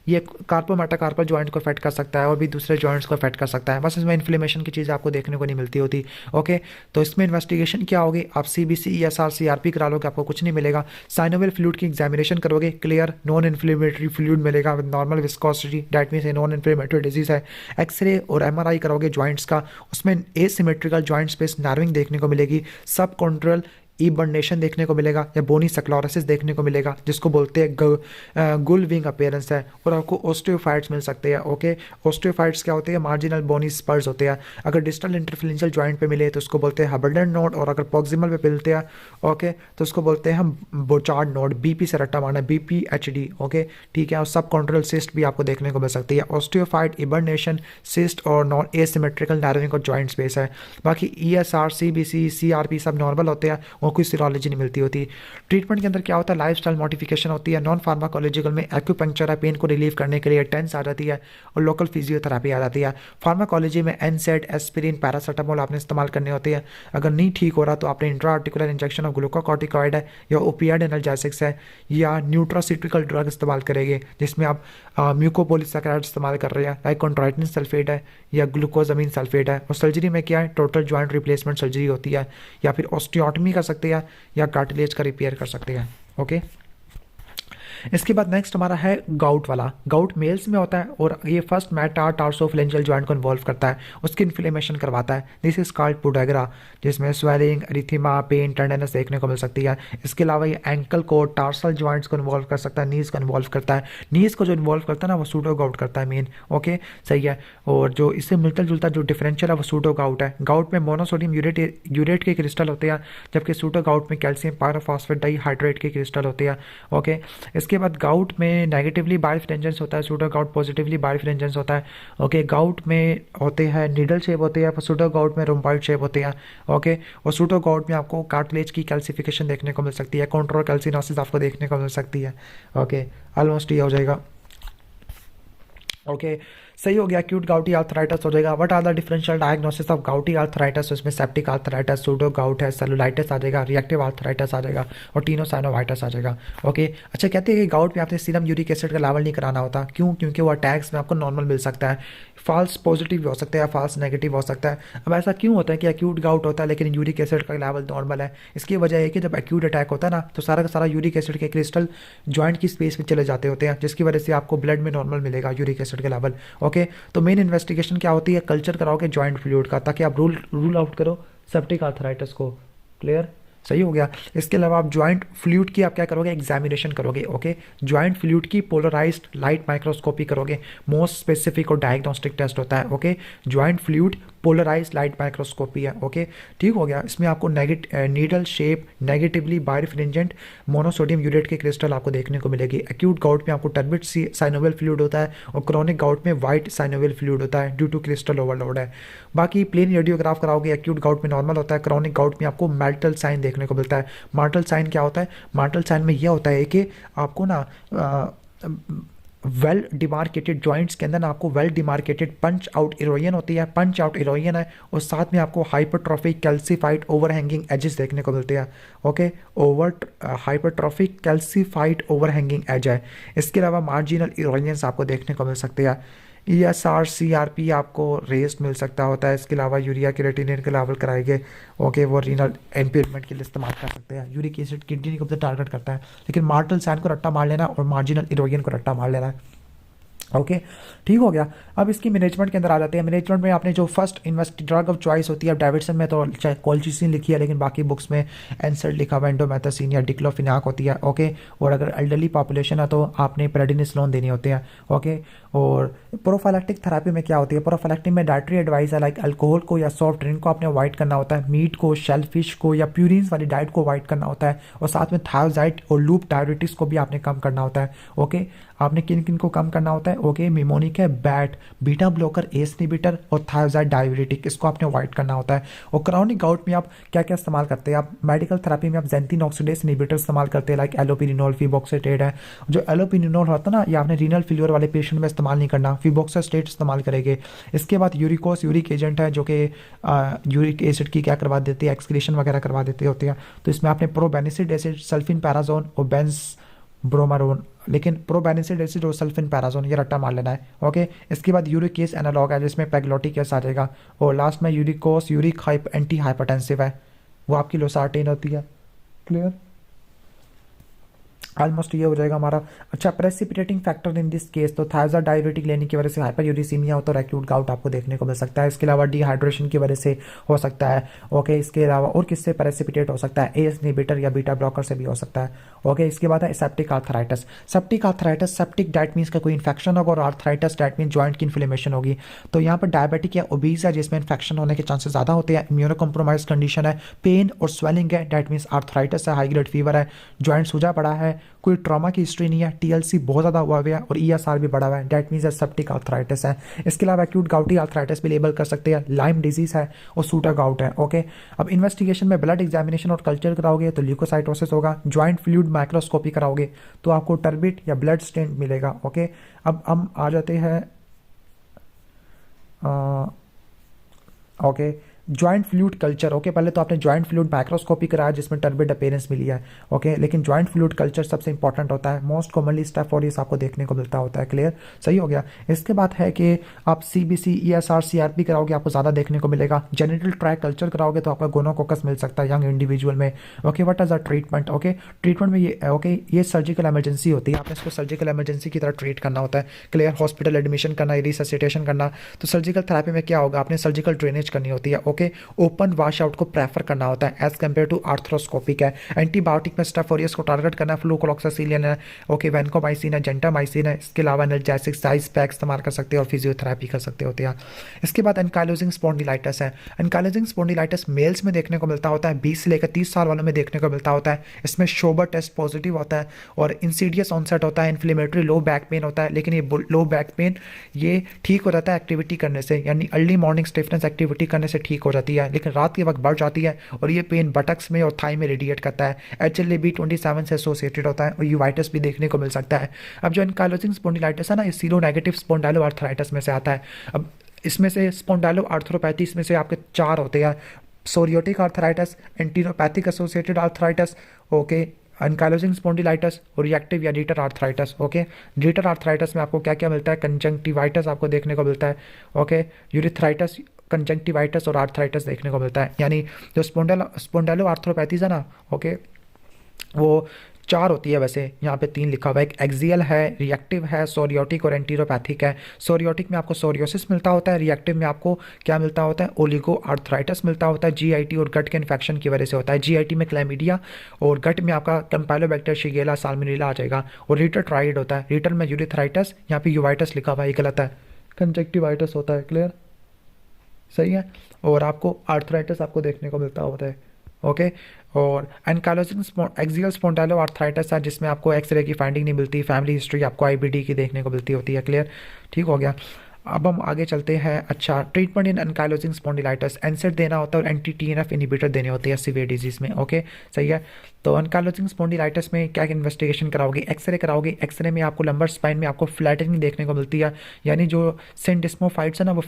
ये कार्पो मेटाकार्पल जॉइंट को अफेक्ट कर सकता है और भी दूसरे जॉइंट्स को अफेक्ट कर सकता है, बस इसमें इन्फ्लेमेशन की चीज़ आपको देखने को नहीं मिलती होती। ओके, तो इसमें इन्वेस्टिगेशन क्या होगी? आप CBC, ESR, CRP करा लोगे, आपको कुछ नहीं मिलेगा। साइनोवियल फ्लूइड की एग्जामिनेशन करोगे, क्लियर नॉन इन्फ्लेमेटरी फ्लूइड मिलेगा with normal viscosity, that means non inflammatory disease है। एक्सरे और MRI करोगे जॉइंट्स का, उसमें एसिमेट्रिकल जॉइंट स्पेस नार्विंग देखने को मिलेगी, सब कॉन्ट्रल इबर्नेशन देखने को मिलेगा या बोनी सक्लोरोसिस देखने को मिलेगा जिसको बोलते हैं गुल विंग अपीयरेंस है, और आपको ऑस्टियोफाइट्स मिल सकते हैं। ओके, ऑस्टियोफाइट्स क्या होते हैं? मार्जिनल बोनी स्पर्स होते हैं। अगर डिस्टल इंटरफ्लेंजियल जॉइंट पे मिले तो उसको बोलते हैं हबर्डन नोड, और अगर प्रॉक्सिमल पे मिलते हैं ओके तो उसको बोलते हैं हम बोचार्ड नोड। BP से रट्टा मारना, BPHD। ओके, ठीक है। और सब कॉन्ट्रल सिस्ट भी आपको देखने को मिल सकती है। ऑस्टियोफाइट, इबर्नेशन, सिस्ट और नॉन एसिमेट्रिकल नार्विंग और जॉइंट स्पेस है। बाकी ESR, CBC, CRP सब नॉर्मल होते हैं और कोई सीरोलॉजी नहीं मिलती होती। ट्रीटमेंट के अंदर क्या होता है? लाइफस्टाइल मॉडिफिकेशन होती है। नॉन फार्माकोलॉजिकल में एक्यूपंक्चर है, पेन को रिलीव करने के लिए, टेंस आ जाती है और लोकल फिजियोथेरेपी आ जाती है। फार्माकोलॉजी में NSAID, एस्पिरिन, पैरासीटामोल आपने इस्तेमाल करने होते हैं। अगर नहीं ठीक हो रहा तो आपने intra articular injection of glucocorticoid है या ओपियाइड एनाल्जेसिक्स है या न्यूट्रासिटिकल ड्रग इस्तेमाल करेंगे जिसमें आप म्यूकोपोलीसैकेराइड इस्तेमाल कर रहे हैं, लाइक कॉन्ट्राइटिन सल्फेट है या ग्लूकोजामीन सल्फेट है। और सर्जरी में क्या है? टोटल जॉइंट रिप्लेसमेंट सर्जरी होती है या फिर ऑस्टियोटमी कर सकते हैं या कार्टिलेज का रिपेयर कर सकते हैं। ओके, इसके बाद नेक्स्ट हमारा है गाउट वाला। गाउट मेल्स में होता है और ये फर्स्ट मेटाटार्सोफ्लेंजियल जॉइंट को इन्वॉल्व करता है, उसकी इन्फ्लेमेशन करवाता है। दिस इज कॉल्ड पुडेग्रा, जिसमें स्वेलिंग, एरिथीमा, पेन, टेंडरनेस देखने को मिल सकती है। इसके अलावा ये एंकल को, टार्सल जॉइंट्स को इन्वॉल्व कर सकता है, नीज को इन्वॉल्व करता है। नीज को जो इन्वॉल्व करता है ना वो सूडो गाउट करता है मेन। ओके, सही है। और जो इससे मिलता जुलता जो डिफरेंशियल है वो सूडो गाउट है। गाउट में मोनोसोडियम यूरेट के क्रिस्टल होते हैं, जबकि सूडो गाउट में कैल्शियम पायरोफॉस्फेट डाइहाइड्रेट के क्रिस्टल होते हैं। ओके, इसके बाद गाउट में नेगेटिवली बायरिफ्रेंजेंस होता है, सूडो गाउट पॉजिटिवली बायरिफ्रेंजेंस होता है। ओके, गाउट में होते हैं नीडल शेप होते हैं, सूडो गाउट में रोम्बॉइड शेप होते हैं। ओके, और सूडो गाउट में आपको कार्टिलेज की कैल्सिफिकेशन देखने को मिल सकती है, कॉन्ट्रोल कैल्सिनोसिस आपको देखने को मिल सकती है। ओके, ऑलमोस्ट ये हो जाएगा। ओके, सही हो गया। एक्यूट गाउटी आर्थराइटिस हो जाएगा। What are the differential diagnosis of gouty arthritis? उसमें सेप्टिक आर्थराइटिस, सूडो गाउट है, सेलुलाइटिस आ जाएगा, रिएक्टिव आर्थराइटिस आ जाएगा और टीनोसाइनोवाइटिस आ जाएगा। ओके, अच्छा, कहते हैं कि गाउट में आपने सीरम यूरिक एसिड का लेवल नहीं कराना होता, क्यों? क्योंकि वो अटैक्स में आपको नॉर्मल मिल सकता है। फॉल्स पॉजिटिव भी हो सकता है, फॉल्स नेगेटिव हो सकता है। अब ऐसा क्यों होता है कि एक्यूट गाउट होता है लेकिन यूरिक एसिड का लेवल नॉर्मल है? इसकी वजह है कि जब एक्यूट अटैक होता है ना तो सारा का सारा यूरिक एसिड के क्रिस्टल जॉइंट की स्पेस में चले जाते होते हैं, जिसकी वजह से आपको ब्लड में नॉर्मल मिलेगा यूरिक एसिड का लेवल। ओके, तो मेन इन्वेस्टिगेशन क्या होती है? कल्चर कराओगे जॉइंट फ्लूइड का, ताकि आप रूल आउट करो सेप्टिक आर्थराइटिस को। क्लियर? सही हो गया। इसके अलावा आप जॉइंट फ्लूइड की आप क्या करोगे? एग्जामिनेशन करोगे। ओके, जॉइंट फ्लूइड की पोलराइज्ड लाइट माइक्रोस्कोपी करोगे, मोस्ट स्पेसिफिक और डायग्नोस्टिक टेस्ट होता है। Okay, joint fluid polarise light microscopy है। ओके, ठीक हो गया। इसमें आपको needle shape negatively बायरिफ्रेंजेंट monosodium urate के क्रिस्टल आपको देखने को मिलेगी। एक्यूट गाउट में आपको टर्बिड साइनोवियल फ्लूइड होता है और क्रोनिक गाउट में वाइट साइनोवियल फ्लूइड होता है ड्यू टू क्रिस्टल ओवरलोड है। बाकी प्लेन रेडियोग्राफ कराओगे, एक्यूट गाउट में नॉर्मल होता है, क्रोनिक गाउट में आपको मार्टल साइन देखने को मिलता है। मार्टल साइन क्या होता है? मार्टल साइन में यह होता है कि आपको ना वेल डिमार्केटेड जॉइंट्स के अंदर ना आपको well demarcated punch out erosion होती है, पंच आउट इरोजन है, और साथ में आपको हाइपरट्रॉफिक कैल्सीफाइड ओवरहैंगिंग एजेस देखने को मिलते हैं। Okay, hypertrophic calcified overhanging edge है। इसके अलावा मार्जिनल इरोजन्स आपको देखने को मिल सकते हैं। ESR CRP आपको रेस्ट मिल सकता होता है। इसके अलावा यूरिया क्रिएटिनिन के लेवल कराएंगे, ओके, वो रीनल इम्प्रूवमेंट के लिए इस्तेमाल कर सकते हैं। यूरिक एसिड किडनी को भी टारगेट करता है, लेकिन मार्टल सैंड को रट्टा मार लेना और मार्जिनल इरोजन को रट्टा मार लेना है। ओके, ठीक हो गया। अब इसकी मैनेजमेंट के अंदर आ जाते हैं। मैनेजमेंट में आपने जो first invest drug of choice होती है, अब डेविडसन में तो चाहे कोलचिसिन लिखी है, लेकिन बाकी बुक्स में एनसेड लिखा हुआ, एंडोमेथासिन या डिक्लोफिनाक होती है। ओके, और अगर एल्डरली पॉपुलेशन है तो आपने प्रेडिनिसोलोन देने होते हैं। ओके, और प्रोफाइलैक्टिक थेरेपी में क्या होती है? प्रोफाइलैक्टिक में डाइटरी एडवाइस है, लाइक अल्कोहल को या सॉफ्ट ड्रिंक को आपने अवॉइड करना होता है, मीट को, शेल फिश को या प्यूरिन्स वाली डाइट को अवॉइड करना होता है, और साथ में थायोजाइड और लूप डायबिटीज को भी आपने कम करना होता है। ओके, आपने किन किन को कम करना होता है? ओके, मिमोनिक है, bat, beta blocker, ACE inhibitor और थायोजाइड डायबिटिक, इसको आपने अवॉइड करना होता है। और क्रॉनिक गाउट में आप क्या क्या इस्तेमाल करते हैं? आप मेडिकल थेरेपी में आप जेंथिन ऑक्सीडेज इनहिबिटर इस्तेमाल करते हैं, लाइक एलोपिरिनोल, फिबॉक्साटेट है। जो एलोपिरिनोल होता है ना, ये आपने रीनल फेलियर वाले पेशेंट में इस्तेमाल नहीं करना, फिबॉक्साटेट इस्तेमाल करेंगे। इसके बाद यूरिकोस यूरिक एजेंट है, जो कि यूरिक एसिड की क्या करवा देती है, एक्सक्रीशन वगैरह करवा देते होती है। तो इसमें आपने प्रोबेनिसिड एसिड, सल्फिन पैराजोन और बेंस ब्रोमारोन, लेकिन प्रोबेनिसिड एसिड और सल्फिन पैराजोन ये रट्टा मार लेना है। ओके, इसके बाद यूरिक एस एनालॉग है, जिसमें पेगलोटिक एस आ जाएगा। और लास्ट में यूरिकोस यूरिक एंटी हाइपरटेंसिव है, वो आपकी लोसार्टेन होती है। क्लियर? ऑलमोस्ट ये हो जाएगा हमारा। अच्छा, precipitating factor in this case, तो थायरोइड डायबिटिक लेने की वजह से हाइपर यूरिसीमिया हो तो एक्यूट गाउट आपको देखने को मिल सकता है। इसके अलावा डिहाइड्रेशन की वजह से हो सकता है। ओके, इसके अलावा और किससे प्रेसिपिटेट हो सकता है? एस इनहिबिटर या बीटा ब्लॉकर से भी हो सकता है। ओके, इसके बाद है septic arthritis. Septic arthritis, septic that means का कोई इन्फेक्शन होगा, और आर्थराइटिस डैट मीन जॉइंट की इन्फ्लेमेशन होगी। तो यहाँ पर डायबिटिक या ओबीज है, जिसमें इन्फेक्शन होने के चांसेस ज़्यादा होते हैं। इम्यूनो कॉम्प्रोमाइज कंडीशन है, पेन और स्वेलिंग है, डैट मीन्स आर्थराइटिस है। हाई ग्रेड फीवर है, जॉइंट सूजा पड़ा है, कोई ट्रॉमा की हिस्ट्री नहीं है, टीएलसी बहुत ज़्यादा हुआ है, और ईएसआर भी बढ़ा हुआ है, डैट मीन्स सेप्टिक आर्थराइटिस है। इसके अलावा एक्यूट गाउटी आर्थराइटिस भी लेबल कर सकते हैं, लाइम डिजीज है और सूटर गाउट है। ओके, अब इन्वेस्टिगेशन में ब्लड एग्जामिनेशन और कल्चर कराओगे तो ल्यूकोसाइटोसिस होगा। जॉइंट फ्लूइड माइक्रोस्कोपी कराओगे तो आपको टर्बिट या ब्लड स्टेन मिलेगा। ओके, अब हम आ जाते हैं okay, joint fluid culture. Okay, पहले तो आपने जॉइंट फ्लूइड माइक्रोस्कोपी कराया, जिसमें टर्बिड अपीयरेंस मिली है। ओके, लेकिन जॉइंट फ्लूइड कल्चर सबसे इंपॉर्टेंट होता है। मोस्ट कॉमनली स्टेफ ऑरियस आपको देखने को मिलता होता है। क्लियर? सही हो गया। इसके बाद है कि आप सीबीसी, ईएसआर, सीआरपी कराओगे, आपको ज़्यादा देखने को मिलेगा। जेनिटल ट्रैक कल्चर कराओगे तो आपका गोनोकोकस मिल सकता है यंग इंडिविजुअल में। Okay, what is a treatment? Okay, treatment में ये सर्जिकल इमरजेंसी होती है, आपने इसको सर्जिकल इमरजेंसी की तरह ट्रीट करना होता है। क्लियर? हॉस्पिटल एडमिशन करना, रिससिटेशन करना। तो सर्जिकल थेरेपी में क्या होगा? आपने सर्जिकल ड्रेनेज करनी होती है। ओके, ओपन वॉश आउट को प्रेफर करना होता है एज कम्पेयर टू आर्थ्रोस्कोपिक है। एंटीबायोटिक में स्टेफ ऑरियस को टारगेट करना है, फ्लूक्लोक्सासिलिन है, ओके, वैनकोमाइसिन है, जेंटामाइसिन है। इसके अलावा एनाल्जेसिक साइज पैक इस्तेमाल कर सकते हैं और फिजियोथेरेपी कर सकते होते हैं। इसके बाद एनकाइलोजिंग स्पॉन्डिलाइटिस है। एनकाइलोजिंग स्पॉन्डिलाइटिस मेल्स में देखने को मिलता होता है, 20 से लेकर 30 साल वालों में देखने को मिलता होता है। इसमें शोबर टेस्ट पॉजिटिव होता है और इंसीडियस ऑनसेट होता है, इन्फ्लेमेटरी लो बैक पेन होता है। लेकिन ये लो बैक पेन ये ठीक हो जाता है एक्टिविटी करने से, यानी अर्ली मॉर्निंग स्टिफनेस एक्टिविटी करने से ठीक हो जाती है, लेकिन रात के वक्त बढ़ जाती है और ये पेन बटक्स में और थाई में रेडिएट करता है। HLA-B27 से एसोसिएटेड होता है और यूवाइटिस भी देखने को मिल सकता है। अब जो एनकाइलोजिंग स्पॉन्डिलाइटिस है ना, ये सीरो नेगेटिव स्पॉन्डाइलो आर्थराइटिस में से आता है। अब इसमें से स्पॉन्डाइलो आर्थरोपैथी, इसमें से आपके 4 होते हैं: सोरियोटिक arthritis, एंटीरोपैथिक associated arthritis, okay, ankylosing spondylitis और रिएक्टिव या रीटर आर्थराइटिस। ओके, रीटर आर्थराइटिस में आपको क्या क्या मिलता है? कंजंक्टिवाइटिस आपको देखने को मिलता है। ओके, यूरिथ्राइटिस, कंजंक्टिवाइटिस और आर्थराइटिस देखने को मिलता है। यानी जो स्पॉन्डाइलो आर्थरोपैथीज है ना, ओके, वो 4 होती है। वैसे यहाँ पे 3 लिखा हुआ है, एक एक्सियल है, रिएक्टिव है, सोरियोटिक और एंटीरोपैथिक है। सोरियोटिक में आपको सोरियोसिस मिलता होता है, रिएक्टिव में आपको क्या मिलता होता है? ओलिगो आर्थराइटिस मिलता होता है। जीआईटी और गट के इन्फेक्शन की वजह से होता है। जीआईटी में क्लैमिडिया और गट में आपका कैम्पाइलोबैक्टर, शिगेला, साल्मोनेला आ जाएगा। और रीटर ट्राइड होता है। रीटर में यूरिथ्राइटिस, यहाँ पे यूवाइटिस लिखा हुआ है, ये गलत है, कंजक्टिवाइटिस होता है। क्लियर? सही है। और आपको आर्थराइटिस आपको देखने को मिलता होता है। ओके, और एनकाइलोजिंग एक्सियल स्पॉन्डाइलो आर्थराइटिस है, जिसमें आपको एक्सरे की फाइंडिंग नहीं मिलती, फैमिली हिस्ट्री आपको आईबीडी की देखने को मिलती होती है। क्लियर? ठीक हो गया। अब हम आगे चलते हैं। अच्छा, ट्रीटमेंट इन एनकाइलोजिंग स्पॉन्डिलाइटिस, एनसेड देना होता है और एंटी TNF इनहिबिटर देने होते हैं सीवियर डिजीज में। ओके, सही है। तो एनकाइलोजिंग स्पॉन्डिलाइटिस में क्या इन्वेस्टिगेशन कराओगे? एक्सरे कराओगे। एक्सरे में आपको लंबर स्पाइन में आपको फ्लैटनिंग देखने को मिलती है, यानी जो सिंडिस्मोफाइट्स है ना, वो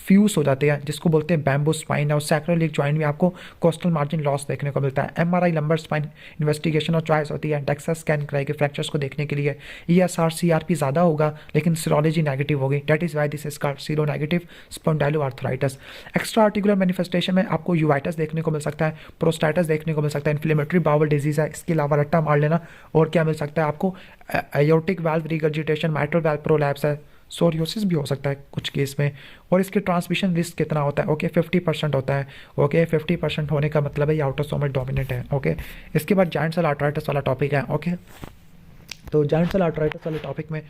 फ्यूज हो जाते हैं, जिसको बोलते हैं बैम्बू स्पाइन, और सैक्रोलिक जॉइंट में आपको कोस्टल मार्जिन लॉस देखने को मिलता है। एमआरआई लंबर स्पाइन इन्वेस्टिगेशन और चॉइस होती है, डेक्सा स्कैन कराएगी फ्रैक्चर्स को देखने के लिए। ईएसआर सीआरपी ज़्यादा होगा लेकिन सीरोलॉजी नेगेटिव होगी, that is why this is called sero negative स्पॉन्डाइलो arthritis. Extra articular manifestation में आपको यूवाइटिस देखने को मिल सकता है, प्रोस्टाइटिस देखने को मिल सकता है, इन्फ्लेमेटरी बाउल डिजीज है, इसके अलावा रट्टा मार लेना। और क्या मिल सकता है आपको, एयोर्टिक valve regurgitation, mitral valve prolapse है, सोरियोसिस भी हो सकता है कुछ केस में। और इसके ट्रांसमिशन रिस्क कितना होता है, ओके 50% होता है। ओके 50% होने का मतलब है ये आउटोसोमल डोमिनेंट है। ओके इसके बाद जॉइंट सेल आर्थराइटिस वाला टॉपिक है। ओके तो जॉइंट सेल आर्थराइटिस वाले टॉपिक में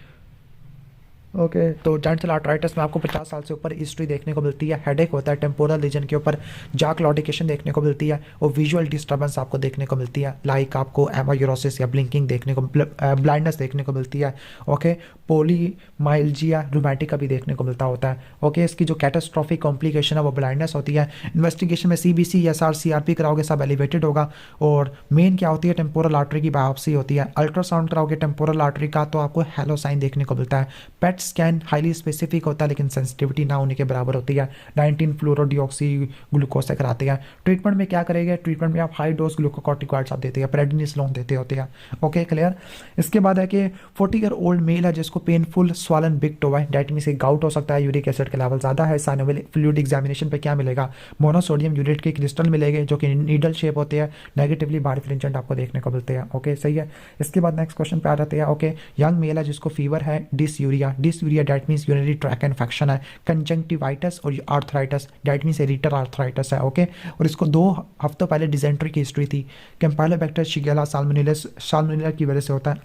तो जॉइंट सेल आर्थराइटिस में आपको 50 साल से ऊपर हिस्ट्री देखने को मिलती है, हेडेक होता है, टेम्पोरल रीजन के ऊपर जा क्लॉडिकेशन देखने को मिलती है, और विजुअल डिस्टर्बेंस आपको देखने को मिलती है, लाइक आपको एमायूरोसिस या ब्लिंकिंग देखने को, ब्लाइंडनेस देखने को मिलती है। ओके पोलीमाइल्जिया रूमेटिका भी देखने को मिलता होता है। ओके इसकी जो कैटास्ट्रॉफिक कॉम्प्लिकेशन है वो ब्लाइंडनेस होती है। इन्वेस्टिगेशन में सीबीसी एसआर सीआरपी कराओगे सब एलिवेटेड होगा। और मेन क्या होती है, टेम्पोरल आर्टरी की बायोप्सी होती है। अल्ट्रासाउंड कराओगे टेम्पोरल आर्टरी का तो आपको हेलो साइन देखने को मिलता है। पेट स्कैन हाईली स्पेसिफिक होता है लेकिन सेंसिटिविटी ना होने के बराबर होती है। 19 फ्लोरोडिऑक्सी ग्लूकोज से कराते हैं। ट्रीटमेंट में क्या करेंगे, ट्रीटमेंट में आप हाई डोज ग्लूकोकॉर्टिकॉइड्स आप देते हैं, प्रेडनिसोलोन देते होते हैं। Okay clear. इसके बाद है कि 40 ईयर ओल्ड मेल है जिसको पेनफुल स्वालन बिग टो है, डेट मीन से गाउट हो सकता है, यूरिक एसिड का लेवल ज़्यादा है। साइनोविल फ्लूइड एग्जामिनेशन पे क्या मिलेगा, मोनोसोडियम यूरेट के क्रिस्टल मिलेंगे जो कि नीडल शेप होते हैं, नेगेटिवली बारफ्रिंजेंट आपको देखने को मिलते हैं। ओके सही है। इसके बाद नेक्स्ट क्वेश्चन पे आ जाते हैं। ओके यंग मेल है जिसको फीवर है, dysuria that means urinary track infection है, कंजंक्टिवाइटिस और आर्थराइटिस डेट मीन्स एरिटर आर्थराइटिस है। ओके और इसको 2 हफ्तों पहले डिजेंट्री की हिस्ट्री थी, कैम्पाइलोबैक्टर शिगेला साल्मोनेला की वजह से होता है।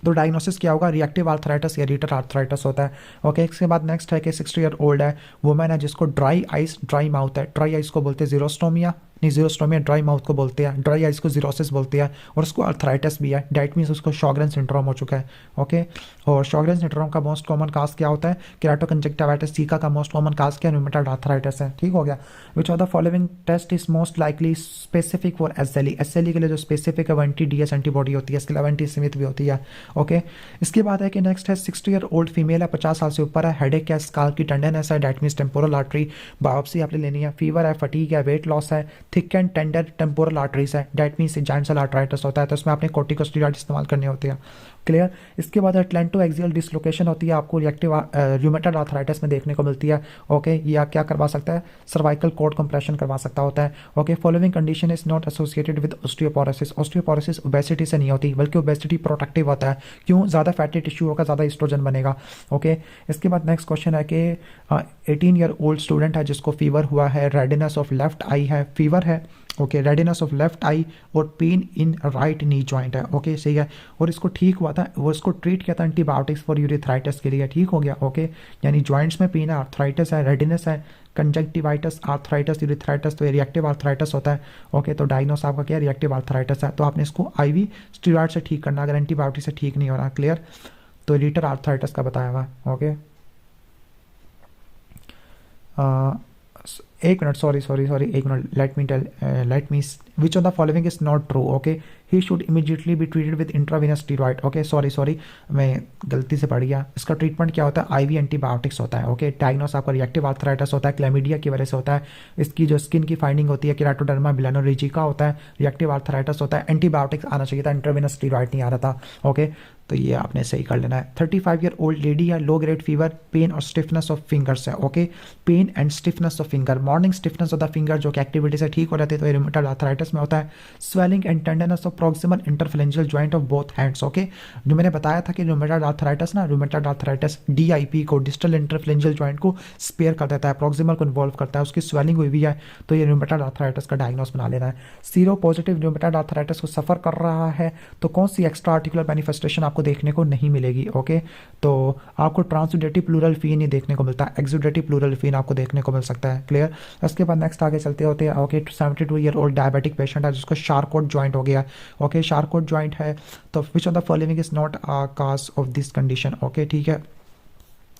तो डायग्नोसिस क्या होगा, रिएक्टिव आर्थराइटिस या एरिटर आर्थराइटिस होता है। ओके इसके बाद नेक्स्ट है कि 60 ईयर ओल्ड है, वुमेन है जिसको ड्राई आइज ड्राई माउथ है, ड्राई आइज को बोलते हैं जीरोस्टोमिया, नहीं जीरोस्टोमिया ड्राई माउथ को बोलते हैं, ड्राई आइज को जीरोसिस बोलते हैं, और उसको आर्थराइटिस भी है, डेट मीन्स उसको शॉगरेन सिंड्रोम हो चुका है। ओके और शॉगरेन सिंड्रोम का मोस्ट कॉमन काज क्या होता है, केराटोकंजक्टिवाइटिस, जीका का मोस्ट कॉमन काज क्या है, रूमेटॉइड आर्थराइटिस है। ठीक हो गया। Which of the following test is most likely specific for SLE, SLE के लिए जो स्पेसिफिक है वो एंटी डीएस एंटीबॉडी होती है, इसके अलावा एंटी स्मिथ भी होती है। ओके इसके बाद है कि नेक्स्ट है 60 ईयर ओल्ड फीमेल है, 50 साल से ऊपर है, हेडेक है, स्काल की टेंडरनेस है, that means temporal artery biopsy आपने लेनी है, फीवर है, फटीग है, वेट लॉस है, thick and tender temporal arteries है, that means joint cell arthritis होता है, तो इसमें आपने कॉर्टिकोस्टेरॉइड इस्तेमाल करने होते हैं। क्लियर। इसके बाद अटलेंटो एक्सियल डिसलोकेशन होती है, आपको रिएक्टिव रूमेटॉइड आर्थराइटिस में देखने को मिलती है। ओके या क्या करवा सकता है, सर्वाइकल कॉर्ड कंप्रेशन करवा सकता होता है। Okay following condition is not associated with osteoporosis, osteoporosis obesity से नहीं होती बल्कि ओबेसिटी प्रोटेक्टिव होता है। क्यों, ज़्यादा फैटी टिश्यू होगा, ज़्यादा एस्ट्रोजन बनेगा। ओके इसके बाद नेक्स्ट क्वेश्चन है कि 18 ईयर ओल्ड स्टूडेंट है जिसको फीवर हुआ है, रेडिनेस ऑफ लेफ्ट आई है, फीवर है, ओके रेडिनेस ऑफ लेफ्ट आई और pain in right knee joint है। ओके सही है। और इसको ठीक हुआ था, वो इसको ट्रीट किया था एंटीबायोटिक्स फॉर यूरिथ्राइटिस के लिए, ठीक हो गया। ओके यानी जॉइंट्स में पेन है, आर्थराइटिस है, रेडिनेस है, कंजक्टिवाइटिस, आर्थराइटिस, यूरिथ्राइटिस, तो रिएक्टिव आर्थराइटिस होता है। ओके तो डायग्नोस आपका क्या है, रिएक्टिव आर्थराइटिस है, तो आपने इसको आईवी स्टेरॉइड से ठीक करना अगर एंटीबायोटिक से ठीक नहीं हो रहा। क्लियर। तो एरिटर आर्थराइटिस का बताया हुआ। ओके एक मिनट, सॉरी एक minute, let me which of the following is not true. Okay he should immediately be treated with intravenous steroid. Okay sorry मैं गलती से पढ़ गया। इसका ट्रीटमेंट क्या होता है, आईवी एंटीबायोटिक्स होता है। ओके डायग्नोस आपका रिएक्टिव आर्थराइटिस होता है, क्लैमिडिया की वजह से होता है। इसकी जो स्किन की फाइंडिंग होती है केराटोडर्मा मिलानोरिजिका होता है, रिएक्टिव आर्थराइटिस होता है, एंटीबायोटिक्स आना चाहिए था, इंट्रावेनस स्टीरॉइड नहीं आ रहा था। ओके तो ये आपने सही कर लेना है। 35 ईयर ओल्ड लेडी है, लो ग्रेड फीवर, पेन और स्टिफनेस ऑफ फिंगर्स है। Okay pain and stiffness of finger, morning stiffness of the finger जो कि एक्टिविटी से ठीक हो जाती है तो रूमेटॉइड आर्थराइटिस में होता है। Swelling and tenderness of proximal इंटरफेरेंशियल joint of both hands. Okay जो मैंने बताया था कि रूमेटॉइड आर्थराइटिस डीआईपी को, डिस्टल इंटरफेरेंशियल जॉइंट को स्पेयर कर देता है, प्रॉक्सिमल को इन्वॉल्व करता है, उसकी स्वेलिंग हुई भी है तो ये रूमेटॉइड आर्थराइटिस का डायग्नोस बना लेना है। सीरो पॉजिटिव रूमेटॉइड आर्थराइटिस को सफर कर रहा है तो कौन सी एक्स्ट्रा आर्टिकुलर मैनिफेस्टेशन आपको देखने को नहीं मिलेगी। ओके तो आपको ट्रांसुडेटिव प्लूरल फीन ही देखने को मिलता है, एक्सुडेटिव प्लूरल फीन आपको देखने को मिल सकता है। क्लियर। उसके बाद नेक्स्ट आगे चलते होते हैं। Okay 72 year old diabetic patient है जिसको शार्कोट जॉइंट हो गया। ओके शार्कोट जॉइंट है तो विच of the following is not a cause of this condition. Okay ठीक है।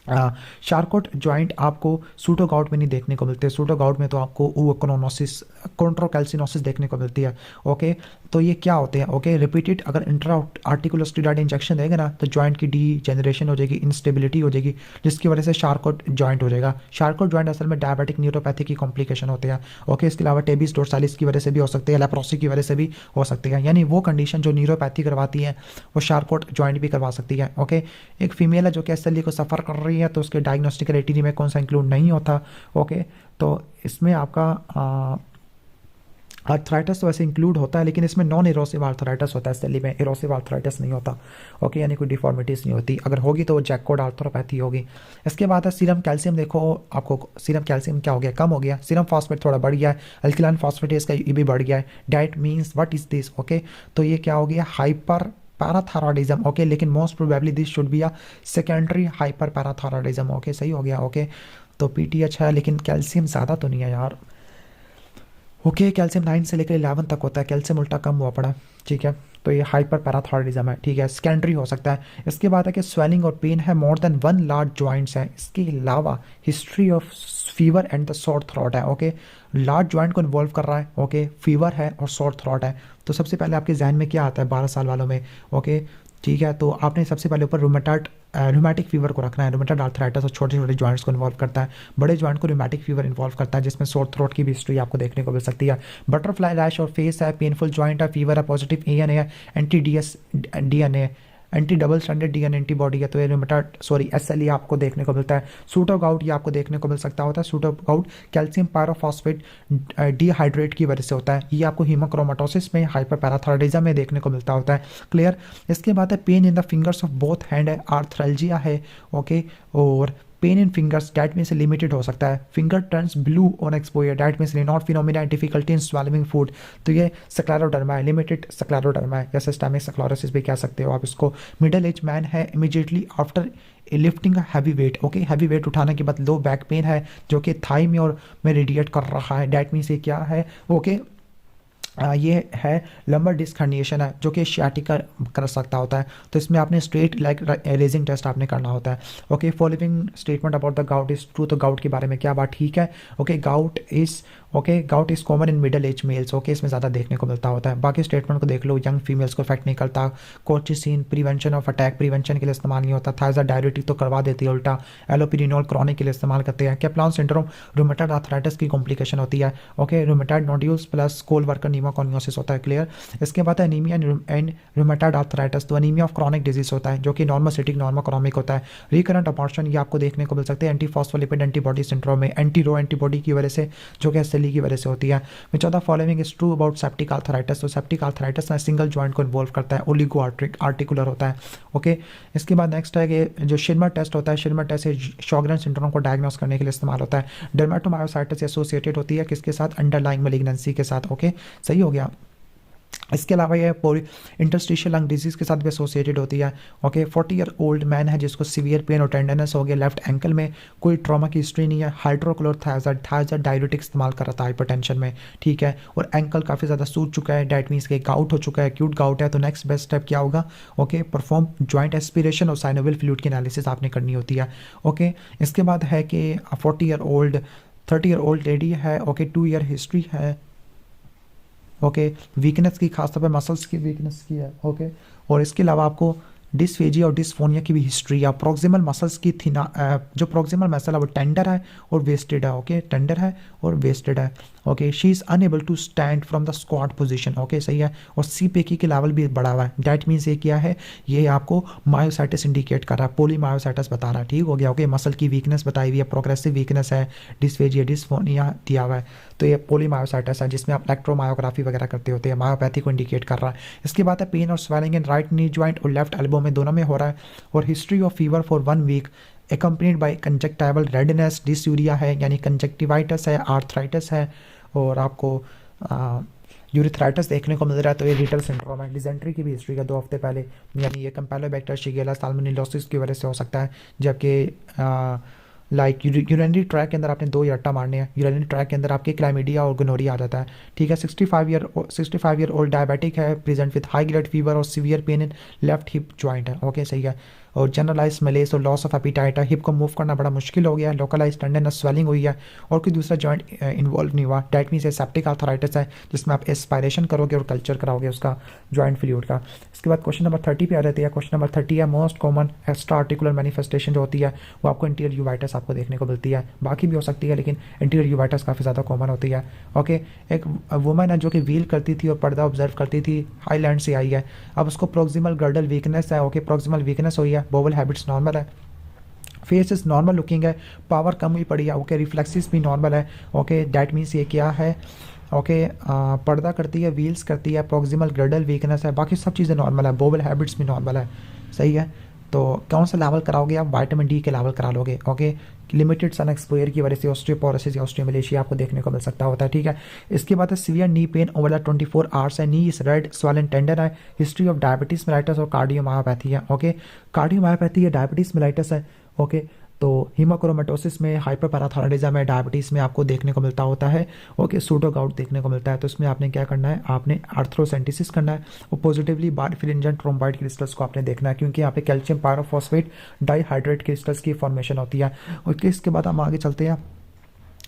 शार्कोट जॉइंट आपको सूडो गाउट में नहीं देखने को मिलते। सूडो गाउट में तो आपको ऊकोनोसिस कॉन्ट्रोकैल्सिनोसिस देखने को मिलती है। ओके, तो ये क्या होते हैं? ओके, रिपीटेड अगर इंट्रा आर्टिकुलर स्टेरॉइड इंजेक्शन देंगे ना तो जॉइंट की डी जनरेशन हो जाएगी, इंस्टेबिलिटी हो जाएगी, जिसकी वजह से शार्कोट जॉइंट हो जाएगा। शार्कोट जॉइंट असल में डायबिटिक न्यूरोपैथी की कॉम्प्लिकेशन होते हैं। ओके, इसके अलावा टेबिस डोर्सालिस की वजह से भी हो सकते हैं, लेप्रोसी की वजह से भी हो सकती है। यानी वो कंडीशन जो न्यूरोपैथी करवाती है वो शार्कोट जॉइंट भी करवा सकती है। ओके, एक फीमेल है जो कि एसएलई को सफ़र कर रही है तो उसके डायग्नोस्टिक क्राइटेरिया में कौन सा इंक्लूड नहीं होता। ओके, तो इसमें आपका आर्थराइटिस तो वैसे इंक्लूड होता है, लेकिन इसमें नॉन इरोसिव आर्थराइटिस होता है, एसएलई में इरोसिव आर्थराइटिस नहीं होता। ओके, यानी कोई डिफॉर्मिटीज़ नहीं होती, अगर होगी तो वो जैकोड आर्थरोपैथी होगी। इसके बाद है सीरम कैल्शियम। देखो आपको सीरम कैल्शियम क्या हो गया, कम हो गया। सीरम फॉस्फेट थोड़ा बढ़ गया है, अल्कलाइन फॉस्फेटेज का ये भी बढ़ गया है। Diet means what is this? Okay, तो ये क्या हो गया? Hyper parathyroidism. ओके, लेकिन most probably this should be a secondary hyper parathyroidism. Okay, सही हो गया। ओके, तो पीटीएच है लेकिन कैल्शियम ज़्यादा तो नहीं है यार। ओके, कैल्शियम 9 से लेकर 11 तक होता है, कैल्शियम उल्टा कम हुआ पड़ा। ठीक है, तो ये हाइपर पैराथायरॉयडिज्म है। ठीक है, सेकेंडरी हो सकता है। इसके बाद है कि स्वेलिंग और पेन है, मोर देन 1 लार्ज जॉइंट्स है। इसके अलावा history of fever and the short throat है। ओके, लार्ज जॉइंट को इन्वॉल्व कर रहा है। ओके, फीवर है और शॉर्ट थ्रॉट है। तो सबसे पहले आपके जहन में क्या आता है 12 साल वालों में? ओके, ठीक है, तो आपने सबसे पहले ऊपर रूमेटिक फीवर को रखना है। रूमेटॉइड आर्थराइटिस और छोटे छोटे जॉइंट्स को इन्वॉल्व करता है। बड़े जॉइंट को रूमेटिक फीवर इन्वॉल्व करता है, जिसमें शॉर्ट थ्रोट की भी हिस्ट्री आपको देखने को मिल सकती है। बटरफ्लाई रैश और फेस है, पेनफुल जॉइंट है, फीवर है, पॉजिटिव एएनए है, anti DS DNA, anti double standard DNA antibody है। तो ये रूमेटॉइड एसएलई आपको देखने को मिलता है। सूडो गाउट ये आपको देखने को मिल सकता होता है। Pseudo gout calcium pyrophosphate dehydrate की वजह से होता है। ये आपको हीमोक्रोमेटोसिस में, हाइपर पैराथायरॉयडिज्म में देखने को मिलता होता है। क्लियर? इसके बाद है pain in the fingers of both hand है, आर्थ्रल्जिया है। ओके, और पेन इन फिंगर्स डैट में से लिमिटेड हो सकता है। Finger turns blue on exposure that में से Renault phenomena, difficulty in swelling food. तो ये स्क्लेरोडर्मा है, लिमिटेड स्क्लेरोडर्मा है, या सिस्टेमिक स्क्लेरोसिस भी कह सकते हो आप इसको। मिडिल एज मैन है, immediately after lifting heavy weight. Okay, heavy weight उठाने के बाद लो बैक पेन है जो कि थाई में और में रेडिएट कर रहा है। डैट मीन्स ये क्या है? ओके, ये है लंबर डिस्क हर्निएशन है जो कि शियाटिका कर सकता होता है। तो इसमें आपने स्ट्रेट लेग रेजिंग टेस्ट आपने करना होता है। Okay, following statement about the gout is true. तो गाउट के बारे में क्या बात ठीक है? Okay, gout is common in middle age males. Okay, इसमें ज़्यादा देखने को मिलता होता है। बाकी स्टेटमेंट को देख लो, यंग फीमेल्स को इफेक्ट नहीं करता। कोचिसिन प्रिवेंशन ऑफ अटैक, प्रिवेंशन के लिए इस्तेमाल नहीं होता। थायजा डायरेटिक तो करवा देती है उल्टा। एलोपिरिनोल क्रॉनिक के लिए इस्तेमाल करते हैं। कैप्लान सिंड्रोम रूमेटॉइड आर्थराइटिस की कॉम्प्लिकेशन होती है। ओके, रूमेटॉइड नोड्यूल्स प्लस कोल वर्कर नीमोकॉनियोसिस होता है। क्लियर? इसके बाद है एनीमिया एंड रूमेटॉइड आर्थराइटिस। तो एनीमिया ऑफ क्रॉनिक डिजीज होता है जो कि नॉर्मोसिटिक नॉर्मोक्रॉमिक होता है। रिकरेंट अबॉर्शन ये आपको देखने को मिल सकते हैं एंटीफॉस्फोलिपिड एंटीबॉडी सिंड्रोम में, एंटी रो एंटीबॉडी की वजह से, जो कि एसएलई की वजह से होती है। विच of the following is true about septic arthritis. तो सेप्टिक आर्थराइटिस में सिंगल जॉइंट को इन्वॉल्व करता है, ओलिगो आर्टिकुलर होता है। ओके, इसके बाद नेक्स्ट है कि जो शिरमर टेस्ट होता है, शिरमर टेस्ट शॉगरेन सिंड्रोम को डायग्नोस करने के लिए इस्तेमाल होता है। डर्मेटोमायोसाइटिस एसोसिएटेड होती है किसके साथ? अंडरलाइंग मैलिग्नेंसी के साथ। ओके, सही हो गया। इसके अलावा ये पूरी इंटरस्टिशियल लंग डिजीज के साथ भी एसोसिएटेड होती है। ओके, 40 ईयर ओल्ड मैन है जिसको सीवियर पेन और टेंडरनेस हो गया लेफ्ट एंकल में, कोई ट्रॉमा की हिस्ट्री नहीं है। हाइड्रोक्लोरथायजाइड डायरेटिक इस्तेमाल कर रहा था हाइपरटेंशन में। ठीक है, और एंकल काफ़ी ज़्यादा सूज चुका है, डैट मीन्स के गाउट हो चुका है, एक्यूट गाउट है। तो नेक्स्ट बेस्ट स्टेप क्या होगा? ओके, परफॉर्म जॉइंट एस्पिरेशन और साइनोवियल फ्लूइड की एनालिसिस आपने करनी होती है। ओके, इसके बाद है कि 30 ईयर ओल्ड लेडी है। ओके, 2 ईयर हिस्ट्री है। ओके, वीकनेस की खासतौर पर मसल्स की वीकनेस की है। ओके, और इसके अलावा आपको डिस्फेजिया और डिस्फोनिया की भी हिस्ट्री है। प्रोक्सिमल मसल्स की थी ना, जो प्रोक्सिमल मसल है वो टेंडर है और वेस्टेड है। ओके, टेंडर है और वेस्टेड है। Okay, she is unable to stand from the squat position. Okay, सही है। और सीपेकी के लेवल भी बढ़ा हुआ है। डैट मीन्स ये क्या है? ये आपको मायोसाइटिस इंडिकेट कर रहा है, पोली मायोसाइटिस बता रहा है। ठीक हो गया। ओके, मसल की वीकनेस बताई हुई है, प्रोग्रेसिव वीकनेस है, डिस्फेजिया डिस्फोनिया दिया हुआ है। तो ये पोली मायोसाइटिस है जिसमें आप इलेक्ट्रोमायोग्राफी वगैरह करते होते हैं, मायोपैथी को इंडिकेट कर रहा है। इसके बाद है पेन और swelling in right knee joint और लेफ्ट एल्बो में, दोनों में हो रहा है। और history of fever for 1 week accompanied by conjunctival redness, dysuria है यानी कंजक्टिवाइटिस है, आर्थराइटिस है, और आपको यूरिथ्राइटिस देखने को मिल रहा है। तो ये रिटल सिंड्रोम है। डिजेंट्री की भी हिस्ट्री है 2 हफ्ते पहले, यानी ये कैम्पेलोबैक्टर शिगेला साल्मोनेलोसिस की वजह से हो सकता है। जबकि लाइक यूरिनरी ट्रैक के अंदर आपने 2 रट्टा मारने हैं, यूरिनरी ट्रैक के अंदर आपके क्लाइमीडिया और गोनोरिया आ जाता है। ठीक है, 65 ईयर ओल्ड डायबिटिक है, present with high grade fever और severe pain in left hip joint है। ओके, सही है। और जनरलाइज मलेस और लॉस ऑफ एपिटाइट है, हिप को मूव करना बड़ा मुश्किल हो गया, लोकलाइज टेंडनस स्वेलिंग हुई है और कोई दूसरा जॉइंट इन्वॉल्व नहीं हुआ। डेट मीन्स सेप्टिक आर्थराइटिस है जिसमें आप एस्पायरेशन करोगे और कल्चर कराओगे उसका जॉइंट फ्लूइड का। इसके बाद क्वेश्चन नंबर 30 पे आ जाती है। क्वेश्चन नंबर 30 है most common extra articular manifestation जो होती है वो आपको इंटीरियर यूवाइटिस आपको देखने को मिलती है, बाकी भी हो सकती है लेकिन इंटीरियर यूवाइटिस काफ़ी ज़्यादा कॉमन होती है। ओके, एक वुमेन है जो कि व्हील करती थी और पर्दा ऑब्जर्व करती थी, हाईलैंड से आई है, अब उसको प्रोक्सिमल गर्डल वीकनेस है। ओके, प्रोक्सिमल वीकनेस हुई है, बोवल हैबिट्स नॉर्मल है, फेस इज नॉर्मल लुकिंग है, पावर कम हुई पड़ी है। ओके, रिफ्लेक्सिस भी नॉर्मल है। ओके, दैट मीन्स ये क्या है, ओके पर्दा करती है, व्हील्स करती है, प्रोक्सिमल गर्डल वीकनेस है, बाकी सब चीज़ें नॉर्मल है, बोवल हैबिट्स भी नॉर्मल है। सही है, तो कौन सा लेवल कराओगे आप, विटामिन डी के लेवल करा लोगे। ओके, लिमिटेड सन एक्सपोजर की वजह से ऑस्टियोपोरोसिस या ऑस्टियोमलेशिया आपको देखने को मिल सकता होता है। ठीक है, इसके बाद है severe knee pain over the 24 hours है, नी इज रेड स्वॉलन टेंडर है, हिस्ट्री ऑफ डायबिटीज मेलाइटिस और कार्डियोमायोपैथी है। ओके, कार्डियोमायोपैथी है, डायबिटीज मेलाइटिस है। ओके, तो हीमोक्रोमेटोसिस में, हाइपरपैराथायरॉयडिज्म में, डायबिटीज़ में आपको देखने को मिलता होता है। ओके, सूडो गाउट देखने को मिलता है, तो इसमें आपने क्या करना है, आपने आर्थ्रोसेंटिसिस करना है और पॉजिटिवली बारफिलिंजन ट्रोम्बाइड क्रिस्टल्स को आपने देखना है क्योंकि यहाँ पे कैल्शियम पायरोफॉस्फेट डाइहाइड्रेट क्रिस्टल्स की फॉर्मेशन होती है। ओके, इसके बाद हम आगे चलते हैं।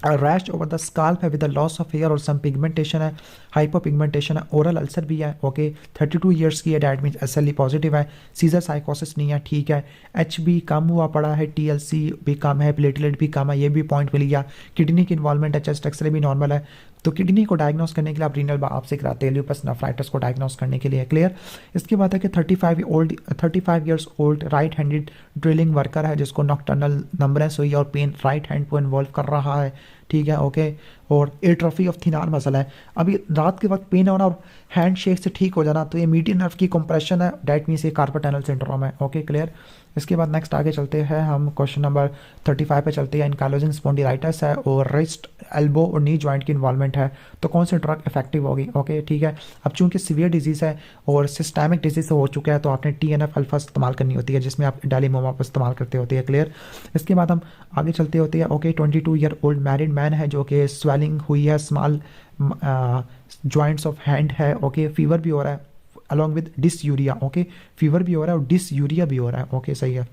रैश ओवर द स्काल्प है with the loss of hair और सम पिगमेंटेशन है, हाइपोपिगमेंटेशन है, ओरल अल्सर भी है। ओके, 32 ईयर्स की है, डैट मीन्स एसएलई पॉजिटिव है, सीजर साइकोसिस नहीं है। ठीक है, एच बी कम हुआ पड़ा है, टीएलसी भी कम है, प्लेटलेट भी कम है, ये भी पॉइंट मिल गया। किडनी की इन्वॉल्वमेंट है, चेस्ट एक्सरे भी नॉर्मल है। तो किडनी को डायग्नोस करने के लिए आप रीनल बायोप्सी कराते हैं ल्यूपस नेफ्राइटिस को डायग्नोस करने के लिए। क्लियर। इसकी बात है कि 35 years old right handed drilling worker है जिसको नॉक्टर्नल नंबरेंस हुई और पेन राइट हैंड को इन्वॉल्व कर रहा है। ठीक है, ओके, और एट्रोफी ऑफ थिनार मसल है, अभी रात के वक्त पेन होना और हैंड शेक से ठीक हो जाना, तो ये मीडियन नर्व की कंप्रेशन है, डेट मीन्स ये कार्पल टनल सिंड्रोम है। Okay, clear. इसके बाद नेक्स्ट आगे चलते हैं हम, क्वेश्चन नंबर 35 पे चलते हैं। एनकाइलोजिंग स्पॉन्डिलाइटिस है और रिस्ट एल्बो और नी जॉइंट की इन्वॉल्वमेंट है, तो कौन सी ड्रग इफेक्टिव होगी। ओके, ठीक है, अब चूंकि सीवियर डिजीज़ है और सिस्टमिक डिजीज हो चुका है तो आपने TNF अल्फा इस्तेमाल करनी होती है जिसमें आप डायलिमोमा पर इस्तेमाल करते होते हैं। क्लियर। इसके बाद हम आगे चलते होते हैं। Okay, 22 year old married man है जो कि स्वेलिंग हुई है, स्मॉल जॉइंट्स ऑफ हैंड है। ओके, फीवर भी हो रहा है along with dysuria. Okay, fever भी हो रहा है और डिसयूरिया भी हो रहा है। ओके, सही है।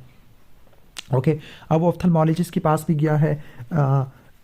ओके, अब ऑप्थल्मोलॉजिस्ट के पास भी गया है,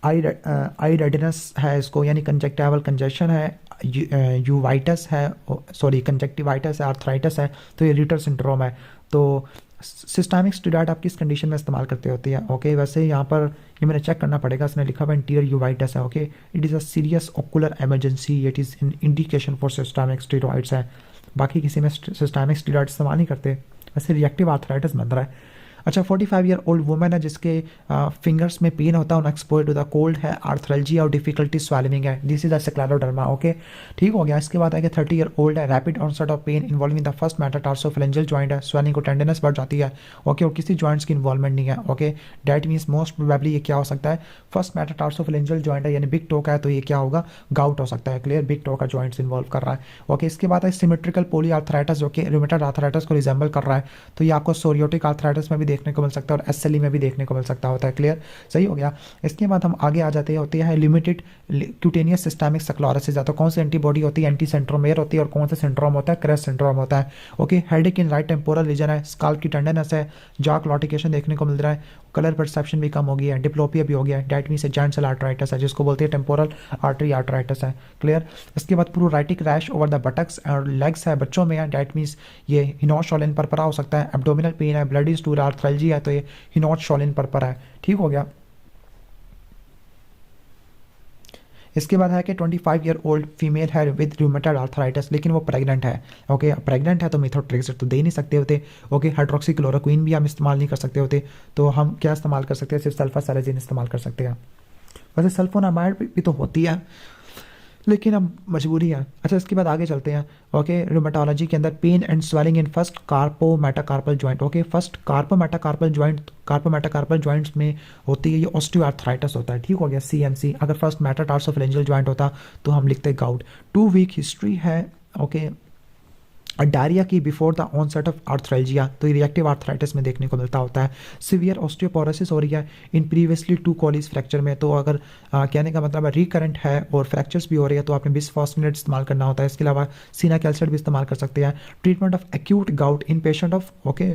आई रेडिनेस है इसको, यानी कंजक्टिवल कंजेशन है, यूवाइटस है, सॉरी कंजक्टिवाइटिस है, आर्थराइटिस है, तो ये रिटर सिंड्रोम है। तो सिस्टमिक स्टेरॉइड आप किस कंडीशन में इस्तेमाल करते होते हैं। ओके, वैसे यहाँ पर ये मैंने चेक करना पड़ेगा, इसने लिखा हुआ इंटीरियर यूवाइटस है। Okay, it is a serious ocular emergency, it is in indication for systemic steroids है, बाकी किसी में सिस्टमिक स्टेरॉइड इस्तेमाल नहीं करते। वैसे रिएक्टिव आर्थराइटिस बन रहा है। अच्छा, 45 ईयर ओल्ड वुमेन है जिसके फिंगर्स में पेन होता है, उन एक्सपोज टू द कोल्ड है, आर्थरेल्जिया और डिफिकल्टी स्वेलिंग है, this is the scleroderma. Okay, ठीक हो गया। इसके बाद है कि 30 ईयर ओल्ड है, rapid onset of pain involving the first metatarsophalangeal joint है, स्वेलिंग को टेंडरनेस बढ़ जाती है। ओके, और किसी जॉइंट्स की इन्वॉल्वमेंट नहीं है। Okay, that means most probably ये क्या हो सकता है, फर्स्ट मेटाटार्सोफेरेंजियल जॉइंट है यानी बिग टो का है, तो ये क्या होगा, गाउट हो सकता है। क्लियर, बिग टो का जॉइंट्स इन्वॉल्व कर रहा है। ओके, इसके बाद है सिमेट्रिकल पोली आर्थराइटिस जो कि रूमेटॉइड आर्थराइटिस को रिजेंबल कर रहा है, तो ये आपको सोरियोटिक आर्थराइटिस में भी देखने को मिल सकता है और एसएलई में भी देखने को मिल सकता होता है। क्लियर, सही हो गया। इसके बाद हम आगे आ जाते होते हैं लिमिटेड क्यूटेनियस सिस्टमिक स्क्लेरोसिस, तो कौन सी एंटीबॉडी होती है, एंटी सेंट्रोमेयर होती है, और कौन सा सिंड्रोम होता है, क्रेस्ट सिंड्रोम होता है। Okay, headache in right temporal region है, स्काल्प की टेंडरनेस है, जॉ क्लॉटिकेशन देखने को मिल रहा है, कलर परसेप्शन भी कम हो गया है, डिप्लोपिया भी हो गया है, that means joint cell arthritis है जिसको बोलते हैं टेम्पोरल आर्टरी आर्थराइटिस है। क्लियर। इसके बाद pleuritic rash over the buttocks और लेग्स है, बच्चों में है, डेट मीन्स ये हिनोशोलिन परपरा हो सकता है, एब्डोमिनल पेन है, ब्लडी स्टूल आर्थराल्जी है, तो ये हिनोशोलिन परपर है। ठीक हो गया। इसके बाद है कि 25 ईयर ओल्ड फीमेल है विद रूमेटॉइड आर्थराइटिस, लेकिन वो प्रेग्नेंट है। ओके, प्रेग्नेंट है तो मेथोट्रेक्सेट तो दे नहीं सकते होते। ओके, हाइड्रोक्सीक्लोरोक्विन भी हम इस्तेमाल नहीं कर सकते होते, तो हम क्या इस्तेमाल कर सकते हैं, सिर्फ सल्फासालाजिन इस्तेमाल कर सकते हैं। वैसे सल्फोनामाइड भी तो होती है लेकिन अब मजबूरी है। अच्छा, इसके बाद आगे चलते हैं। ओके, रूमेटोलॉजी के अंदर pain and swelling in first carpo metacarpal joint. Okay, first carpo metacarpal joints में होती है ये ऑस्टियोआर्थराइटिस होता है। ठीक हो गया, CMC। अगर फर्स्ट मेटाटार्सोफेरेंजियल जॉइंट होता तो हम लिखते गाउट। 2 वीक हिस्ट्री है। ओके, डायरिया की बिफोर द ऑनसेट ऑफ आर्थराल्जिया, तो ये रिएक्टिव आर्थराइटिस में देखने को मिलता होता है। सिवियर ऑस्टियोपोरोसिस हो रही है इन प्रीवियसली 2 कॉलीज फ्रैक्चर में, तो अगर कहने का मतलब है रिकरेंट है और फ्रैक्चर्स भी हो रही है तो आपने बिसफॉस्फोनेट इस्तेमाल करना होता है। इसके अलावा सीना कैल्साइट भी इस्तेमाल कर सकते हैं। Treatment of acute gout in patient of okay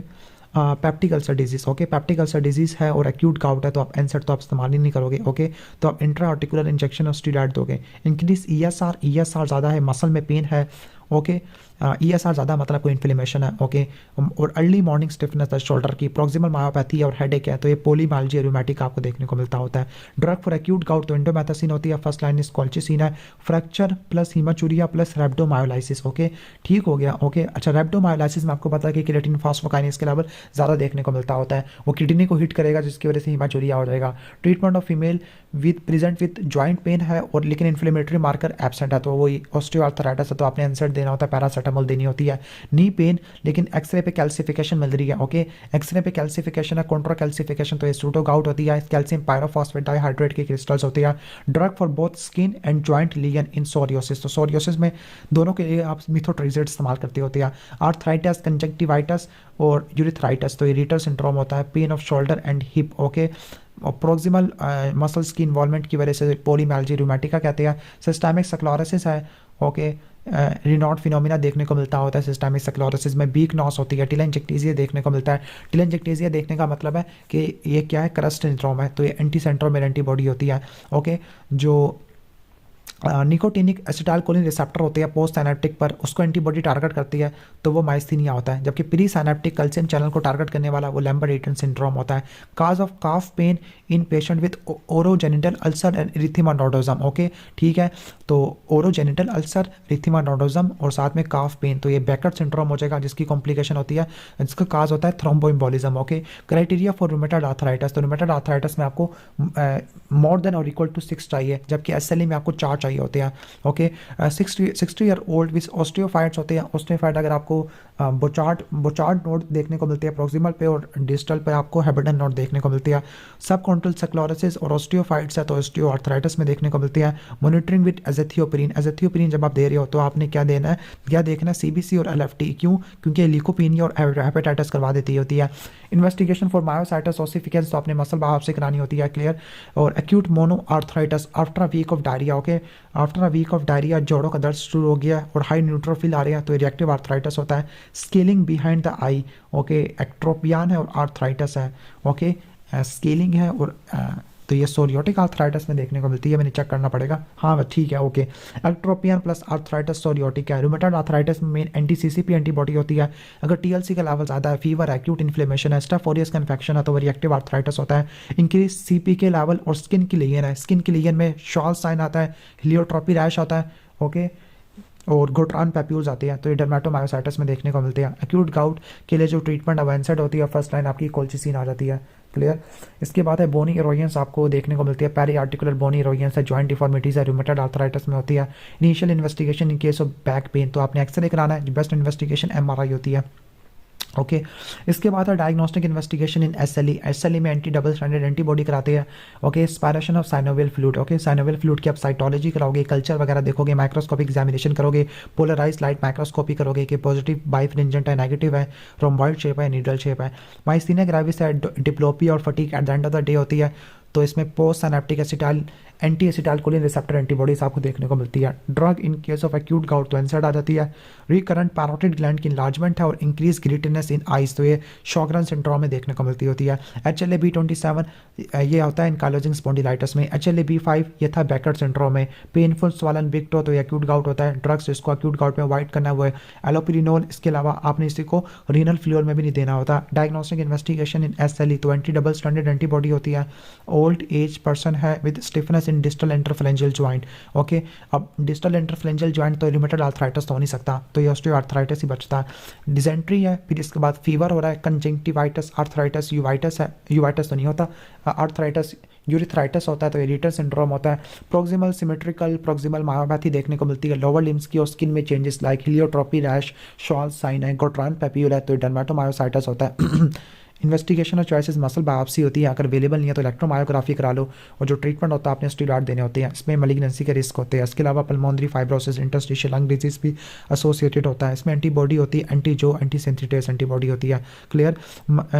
peptic ulcer disease, okay peptic ulcer disease है और एक्यूट गाउट है तो आप एनसेड तो आप इस्तेमाल ही नहीं करोगे, ओके तो आप इंट्रा आर्टिकुलर इंजेक्शन और स्टीरॉयड दोगे। इंक्रीज ईएसआर ज़्यादा है, मसल में पेन है, ओके ईएसआर ज़्यादा मतलब कोई इन्फ्लेमेशन है, ओके और अर्ली मॉर्निंग स्टिफनेस है शोल्डर की, प्रॉक्सिमल मायोपैथी है और हेडेक है तो ये पोलीमाइल्जिया रूमेटिक आपको देखने को मिलता होता है। ड्रग फॉर एक्यूट गाउट तो इंडोमेथासिन होती है, फर्स्ट लाइन इज कॉल्चिसिन है। Fracture plus hematuria plus rhabdomyolysis, okay ठीक हो गया, ओके अच्छा रेब्डोमायोलाइसिस में आपको पता है कि केराटिन फॉस्फोकाइनेज के लेवल ज़्यादा देखने को मिलता होता है, वो किडनी को हिट करेगा जिसकी वजह से हीमाचूरिया हो जाएगा। Treatment of female with present with joint pain है और लेकिन इन्फ्लेमेटरी मार्कर एब्सेंट है तो वो ऑस्टियोआर्थराइटिस है तो आपने एनसेड देना होता है, पैरासीटामोल देनी होती है। नी पेन लेकिन एक्सरे पे कैल्सिफिकेशन मिल रही है, ओके एक्सरे पे कैल्सिफिकेशन है, कॉन्ट्रा कैल्सिफिकेशन तो ये सूटो गाउट होती है, कैल्शियम पायरोफॉस्फेट डाइहाइड्रेट की क्रिस्टल्स होती है। Drug for both skin and joint lesion in psoriasis, तो सोरियोसिस में दोनों के लिए आप मिथोट्रिजेट इस्तेमाल करती होती है। आर्थराइटिस, कंजक्टिवाइटिस और यूरिथराइटिस तो ये रिटर सिंड्रोम होता है। Pain off shoulder and hip, okay और प्रोक्सिमल मसल्स की इन्वॉल्वमेंट की वजह से पोलीमाइल्जिया रूमेटिका कहते हैं। सिस्टेमिक स्क्लेरोसिस है, ओके रिनॉट फिनोमिना देखने को मिलता होता है सिस्टेमिक स्क्लेरोसिस में। वीक नॉस होती है। टीलेंजेक्टेसिया देखने को मिलता है। टीलेंजेक्टेसिया देखने का मतलब है कि ये क्या है, क्रस्ट सिंड्रोम है तो ये एंटी सेंट्रोमेर एंटीबॉडी होती है, ओके जो निकोटिनिक एसिटाइलकोलिन रिसेप्टर होते हैं पोस्ट साइनेप्टिक पर, उसको एंटीबॉडी टारगेट करती है तो वो माइस्थीनिया होता है, जबकि प्री साइनेप्टिक कैल्शियम चैनल को टारगेट करने वाला वो लैम्बर्ट-ईटन सिंड्रोम होता है। Cause of calf pain in patient with orogenital ulcer and erythema nodosum, okay ठीक है तो ओरोजेनिटल अल्सर, इरिथेमा नोडोजम और साथ में काफ पेन तो ये बैकर्ट सिंड्रोम हो जाएगा जिसकी कॉम्प्लिकेशन होती है, जिसका काज होता है thromboembolism, okay. Criteria for rheumatoid arthritis, तो रूमेटॉइड आर्थराइटिस में आपको मोर देन और इक्वल टू 6 चाहिए, जबकि एसएलई में आपको 4 चाहिए होते हैं, okay. 60 year old with osteophytes होते हैं। ऑस्टियोफाइट अगर आपको बोचार्ड नोड देखने को मिलती है प्रॉक्सिमल पे और डिस्टल पे आपको हेबर्डन नोड देखने को मिलती है। सब कॉन्ट्रल स्क्लेरोसिस और ऑस्टियोफाइट्स है तो ऑस्टियोआर्थराइटिस में देखने को मिलती है। मॉनिटरिंग विद एजेथियोपेरिन, एजेथियोपेरिन जब आप दे रहे हो तो आपने क्या देना है, क्या देखना है, सीबीसी और एलएफटी, क्यों, क्योंकि लीकोपीनिया और हेपेटाइटिस करवा देती होती है। इन्वेस्टिगेशन फॉर मायोसाइटिस ओसिफिकेंस तो आपने मसल बायोप्सी करानी होती है, क्लियर। और acute mono arthritis after a week of diarrhoea, okay after a week of diarrhoea जोड़ों का दर्द शुरू हो गया और हाई न्यूट्रोफिल आ रहे हैं तो रिएक्टिव आर्थराइटिस होता है। Scaling behind the eye, okay ectropion है और आर्थराइटिस है, ओके स्केलिंग है और तो ये सोरियोटिक आर्थराइटिस में देखने को मिलती है, मैंने चेक करना पड़ेगा, हाँ ठीक है, ओके। एक्ट्रोपियन प्लस आर्थराइटिस सोरियोटिक है। रूमेटॉइड आर्थराइटिस में मेन एंटी सीसीपी एंटीबॉडी होती है। अगर टीएलसी का लेवल ज़्यादा है, फीवर, एक्यूट इन्फ्लेमेशन है, स्टेफ ऑरियस का इन्फेक्शन है तो वो रिएक्टिव आर्थराइटिस होता है। इंक्रीज सीपी के लेवल और स्किन की लेयन है, स्किन की लेयन में शॉल साइन आता है, हिलियोट्रोपी रैश आता है, ओके और गोट्रान पैप्यूल्स आती है तो ये डर्मेटोमायोसाइटिस में देखने को मिलते हैं। एक्यूट गाउट के लिए जो ट्रीटमेंट अवेंसेड होती है फर्स्ट लाइन आपकी कोल्चिसिन आ जाती है, क्लियर। इसके बाद है बोनी इरोजेंस आपको देखने को मिलती है। पेरी आर्टिकुलर बोनी इरोजेंस है, जॉइंट डिफॉर्मिटीज है, रूमेटॉइड आर्थराइटिस में होती है। Initial investigation in case of back pain तो आपने एक्सरे कराना है, बेस्ट इन्वेस्टिगेशन एमआरआई होती है, ओके इसके बाद है डायग्नोस्टिक इन्वेस्टिगेशन इन एसएलई में एंटी डबल स्ट्रैंडेड एंटीबॉडी कराते हैं, okay aspiration of synovial fluid, okay synovial fluid की आप साइटोलॉजी कराओगे, कल्चर वगैरह देखोगे, माइक्रोस्कोपिक एग्जामिनेशन करोगे, पोलराइज लाइट माइक्रोस्कोपी करोगे कि पॉजिटिव बाइफ्रिंजेंट है, नेगेटिव है, रोम्बॉइड शेप है, नीडल शेप है। माइस्थीनिया ग्रेविस है, डिप्लोपिया और fatigue at the end of the day होती है तो इसमें post synaptic acetyl anti acetylcholine receptor antibodies आपको देखने को मिलती है। Drug in case of acute gout तो एनसेड आ जाती है। रिकरेंट पैरोटिड ग्लैंड की इनलार्जमेंट है और इंक्रीज ग्लिटनेस इन आइज तो ये शॉगरन सिंड्रोम में देखने को मिलती होती है। HLA-B27 ये होता है इनकालोजिंग स्पॉन्डिलाइटिस में। HLA-B5 ये था बैकर्ट सिंड्रोम में। पेनफुल स्वॉलन विक्टो तो ये एक्यूट गाउट होता है। ड्रग्स इसको एक्यूट गाउट में अवॉइड करना हुआ है एलोपिरिनोल, इसके अलावा आपने इसी को रीनल फ्लूअर में भी नहीं देना होता। डायग्नोस्टिक इन्वेस्टिगेशन इन SLE तो एंटी डबल स्ट्रैंडेड एंटीबॉडी होती है। ओल्ड एज पर्सन है with stiffness in distal interphalangeal joint, okay अब डिस्टल इंटरफ्लेंजियल ज्वाइंट तो रूमेटॉइड आर्थराइटिस तो हो नहीं सकता तो ये ऑस्टियोआर्थराइटिस ही बचता है। डिसेंट्री है, फिर इसके बाद फीवर हो रहा है, कंजंक्टिवाइटिस, आर्थराइटिस, यूवाइटिस है, यूवाइटिस तो नहीं होता, आर्थराइटिस यूरिथराइटिस होता है तो एरिटर सिंड्रोम होता है। प्रोक्सिमल सिमेट्रिकल प्रोक्सिमल मायोपैथी देखने को मिलती है। लोअर लिम्स की और स्किन में changes like heliotrope rash, shawl sign है, गोट्रान पैप्यूल है तो डर्मेटोमायोसाइटिस होता है। इन्वेस्टिगेशन और चॉइसेस मसल बायोप्सी होती है, अगर अवेलेबल नहीं है तो इलेक्ट्रोमायोग्राफी करा लो और जो ट्रीटमेंट होता है आपने स्टीरॉयड देने होते हैं। इसमें मैलिग्नेंसी के रिस्क होते हैं। इसके अलावा pulmonary fibrosis, interstitial lung disease भी एसोसिएटेड होता है। इसमें एंटीबॉडी होती है, एंटी सिंथेटेस एंटीबॉडी होती है, क्लियर।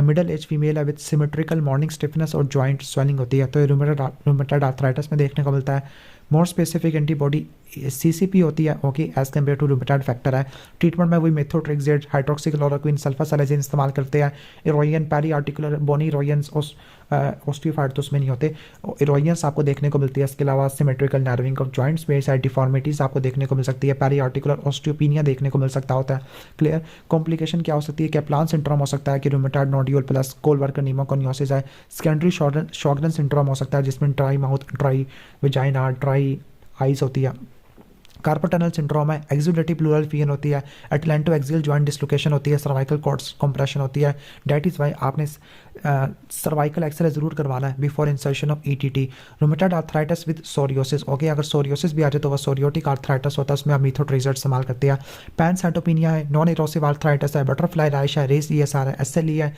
मिडल एज फीमेल है विद सिमेट्रिकल मॉर्निंग स्टिफनेस और जॉइंट स्वेलिंग होती है तो रूमेटॉइड आर्थराइटिस में देखने को मिलता है। मोर स्पेसिफिक एंटीबॉडी सीसीपी होती है, okay, as compare to rheumatoid factor है। ट्रीटमेंट में वही मेथोट्रेक्सेट, हाइड्रोक्सीक्लोरोक्विन, सल्फासालाजिन इस्तेमाल करते हैं। Erosion, peri articular bony erosions, osteophyte तो उसमें नहीं होते। इरोइंस आपको देखने को मिलती है। इसके अलावा सिमेट्रिकल नर्विंग ऑफ जॉइंट्स में साइड डिफॉर्मिटीज आपको देखने को मिल सकती है। पेरी आर्टिकुलर ऑस्टियोपिनिया देखने को मिल सकता होता है। क्लियर। कॉम्प्लिकेशन क्या हो सकती है? कैप्लान सिंड्रोम हो सकता है कि रूमेटॉइड नोड्यूल प्लस कोलवर्कर न्यूमोकोनियोसिस है। सेकेंडरी शॉगरेन सिंड्रोम हो सकता है जिसमें dry mouth, dry vagina, dry eyes होती है। कार्पल टनल सिंड्रोम है। एक्सुडेटिव प्लूरल फियन होती है। एटलेंटो एक्सियल जॉइंट डिसलोकेशन होती है। सर्वाइकल कॉर्ड्स कंप्रेशन होती है। डेट इज़ वाई आपने सर्वाइकल एक्सरे जरूर करवाना है before insertion of ETT. Rheumatoid arthritis with psoriasis, okay, अगर सोरियोसिस भी आ जाए तो वह सोरियोटिक आर्थराइटिस होता है, उसमें आप मीथोट्रेक्सेट इस्तेमाल करते हैं। पैनसाइटोपिनिया है। नॉन इरोसिव आर्थराइटिस है। बटरफ्लाई रैश है। रेस ESR है। SLE है।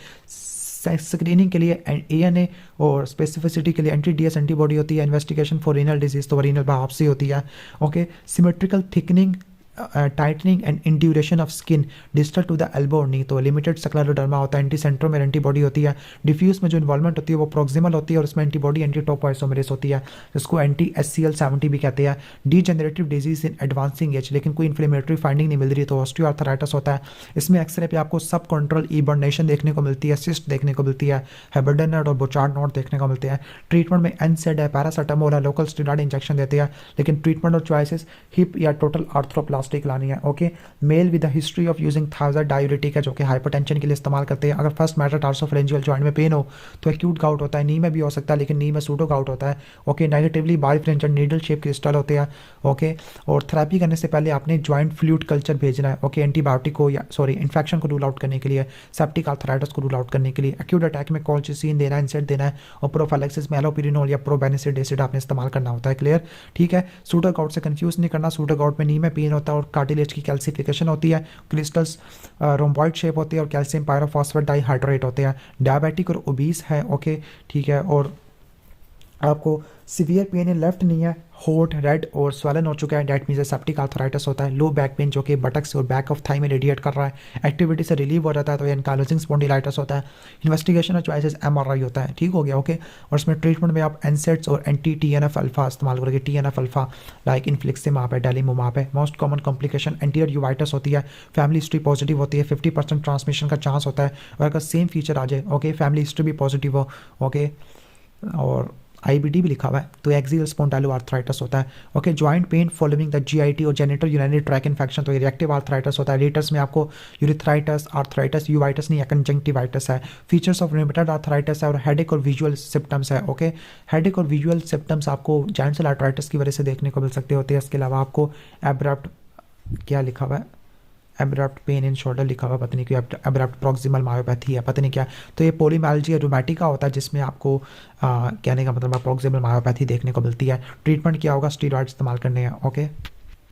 स्क्रीनिंग के लिए ANA और स्पेसिफिसिटी के लिए एंटी-DS एंटीबॉडी होती है। इन्वेस्टिगेशन फॉर रीनल डिजीज तो रीनल बायोप्सी होती है, okay. Symmetrical thickening, tightening and induration of skin distal to the elbow और नी तो लिमिटेड स्क्लेरोडर्मा होता है। एंटी सेंट्रोमेर एंटीबॉडी होती है। डिफ्यूज में जो इन्वॉल्वमेंट होती है वो प्रोक्सिमल होती है और उसमें एंटीबॉडी एंटी टोपोइसोमेरेस होती है, जिसको एंटी SCL70 भी कहते हैं। Degenerative disease in advancing as, लेकिन कोई इन्फ्लेमेटरी फाइंडिंग नहीं मिल रही तो ऑस्टियोआर्थराइटिस होता है। इसमें एक्सरे पे आपको सब कंट्रोल इबर्नेशन देखने को मिलती है, सिस्ट देखने को मिलती है, हेबर्डनर और बोचार्ड नोट देखने को मिलते हैं। ट्रीटमेंट में NSAID है, पैरासीटामोल है, लोकल स्टेरॉइड इंजेक्शन देते हैं। लेकिन ट्रीटमेंट और चॉइसेस हिप या टोटल आर्थ्रोप्लास्टिक लानी है, okay. Mail with the history of using thyroid diuretic है जो कि हाइपरटेंशन के लिए इस्तेमाल करते हैं। अगर फर्स्ट मैटर टार्सोफरेंजियल जॉइंट में पेन हो तो एक्यूट गाउट होता है। नी में भी हो सकता है लेकिन नी में सूडो गाउट होता है, okay. Negatively birefringent needle shape crystal होते हैं, ओके। और थेरेपी करने से पहले आपने जॉइंट फ्लूइड कल्चर भेजना है, ओके, एंटीबायोटिक को या इन्फेक्शन को रूल आउट करने के लिए, सेप्टिक आर्थराइटिस को रूल आउट करने के लिए। एक्यूट अटैक में कॉल्चिसिन देना है, इंसेट देना है, और प्रोफाइलैक्सिस में एलोपिरिनोल या प्रोबेनिसिड एसिड आपने इस्तेमाल करना होता है। क्लियर, ठीक है। सूडो गाउट से कंफ्यूज नहीं करना। सूडो गाउट में नी में पेन होता है और कार्टिलेज की कैल्सिफिकेशन होती है, क्रिस्टल्स रोम्बॉइड शेप होती है और कैल्शियम पायरोफॉस्फेट डाइहाइड्रेट होते हैं। डायबिटिक और ओबीस है, ओके, ठीक है। और आपको सीवियर पेन इन लेफ्ट नहीं है, होट रेड और स्वेलन हो चुका है, डेट मीन्स सेप्टिक आर्थराइटिस होता है। लो बैक पेन जो कि बटक्स और बैक ऑफ थाई में रेडिएट कर रहा है, एक्टिविटी से रिलीव हो जाता है तो ये एनकाइलोजिंग स्पॉन्डिलाइटिस होता है। इन्वेस्टिगेशन और चॉइसेस MRI होता है, ठीक हो गया, ओके। और इसमें ट्रीटमेंट में आप NSAIDs और एंटी TNF अल्फा इस्तेमाल करोगे। TNF अल्फा लाइक इन्फ्लिक्सिमाब है, डेलिमोमाब है। Most common complication anterior uveitis होती है, फैमिली हिस्ट्री पॉजिटिव होती है, 50% ट्रांसमिशन का चांस होता है। और अगर सेम फीचर आ जाए, ओके, फैमिली हिस्ट्री भी पॉजिटिव हो, ओके, और IBD भी लिखा हुआ है तो एक्सियल स्पॉन्डाइलोआर्थराइटिस होता है, okay. Joint pain following the GIT और जेनिटल यूरिनरी ट्रैक इन्फेक्शन तो रिएक्टिव आर्थराइटिस होता है। रेटस में आपको यूरिथ्राइटिस, आर्थराइटिस, यूवाइटिस नहीं है, कंजंक्टिवाइटिस है। फीचर्स ऑफ रूमेटॉइड आर्थराइटिस है और हेडेक और विजुअल सिम्टम्स है, ओके। हेडेक और विजुअल सिम्टम्स आपको जॉइंट सेल आर्थराइटिस की वजह से देखने को मिल सकते होते हैं। इसके अलावा आपको एब्रप्ट, क्या लिखा हुआ है, एब्रप्ट पेन इन शोल्डर लिखा हुआ, पता नहीं क्यों एब्रप्ट प्रॉक्सिमल मायोपैथी है, पता नहीं क्या। तो ये पोलीमाइल्जिया रूमेटिका होता है जिसमें आपको कहने का मतलब प्रॉक्सिमल मायोपैथी देखने को मिलती है। ट्रीटमेंट क्या होगा? स्टीरॉइड इस्तेमाल करने हैं, ओके।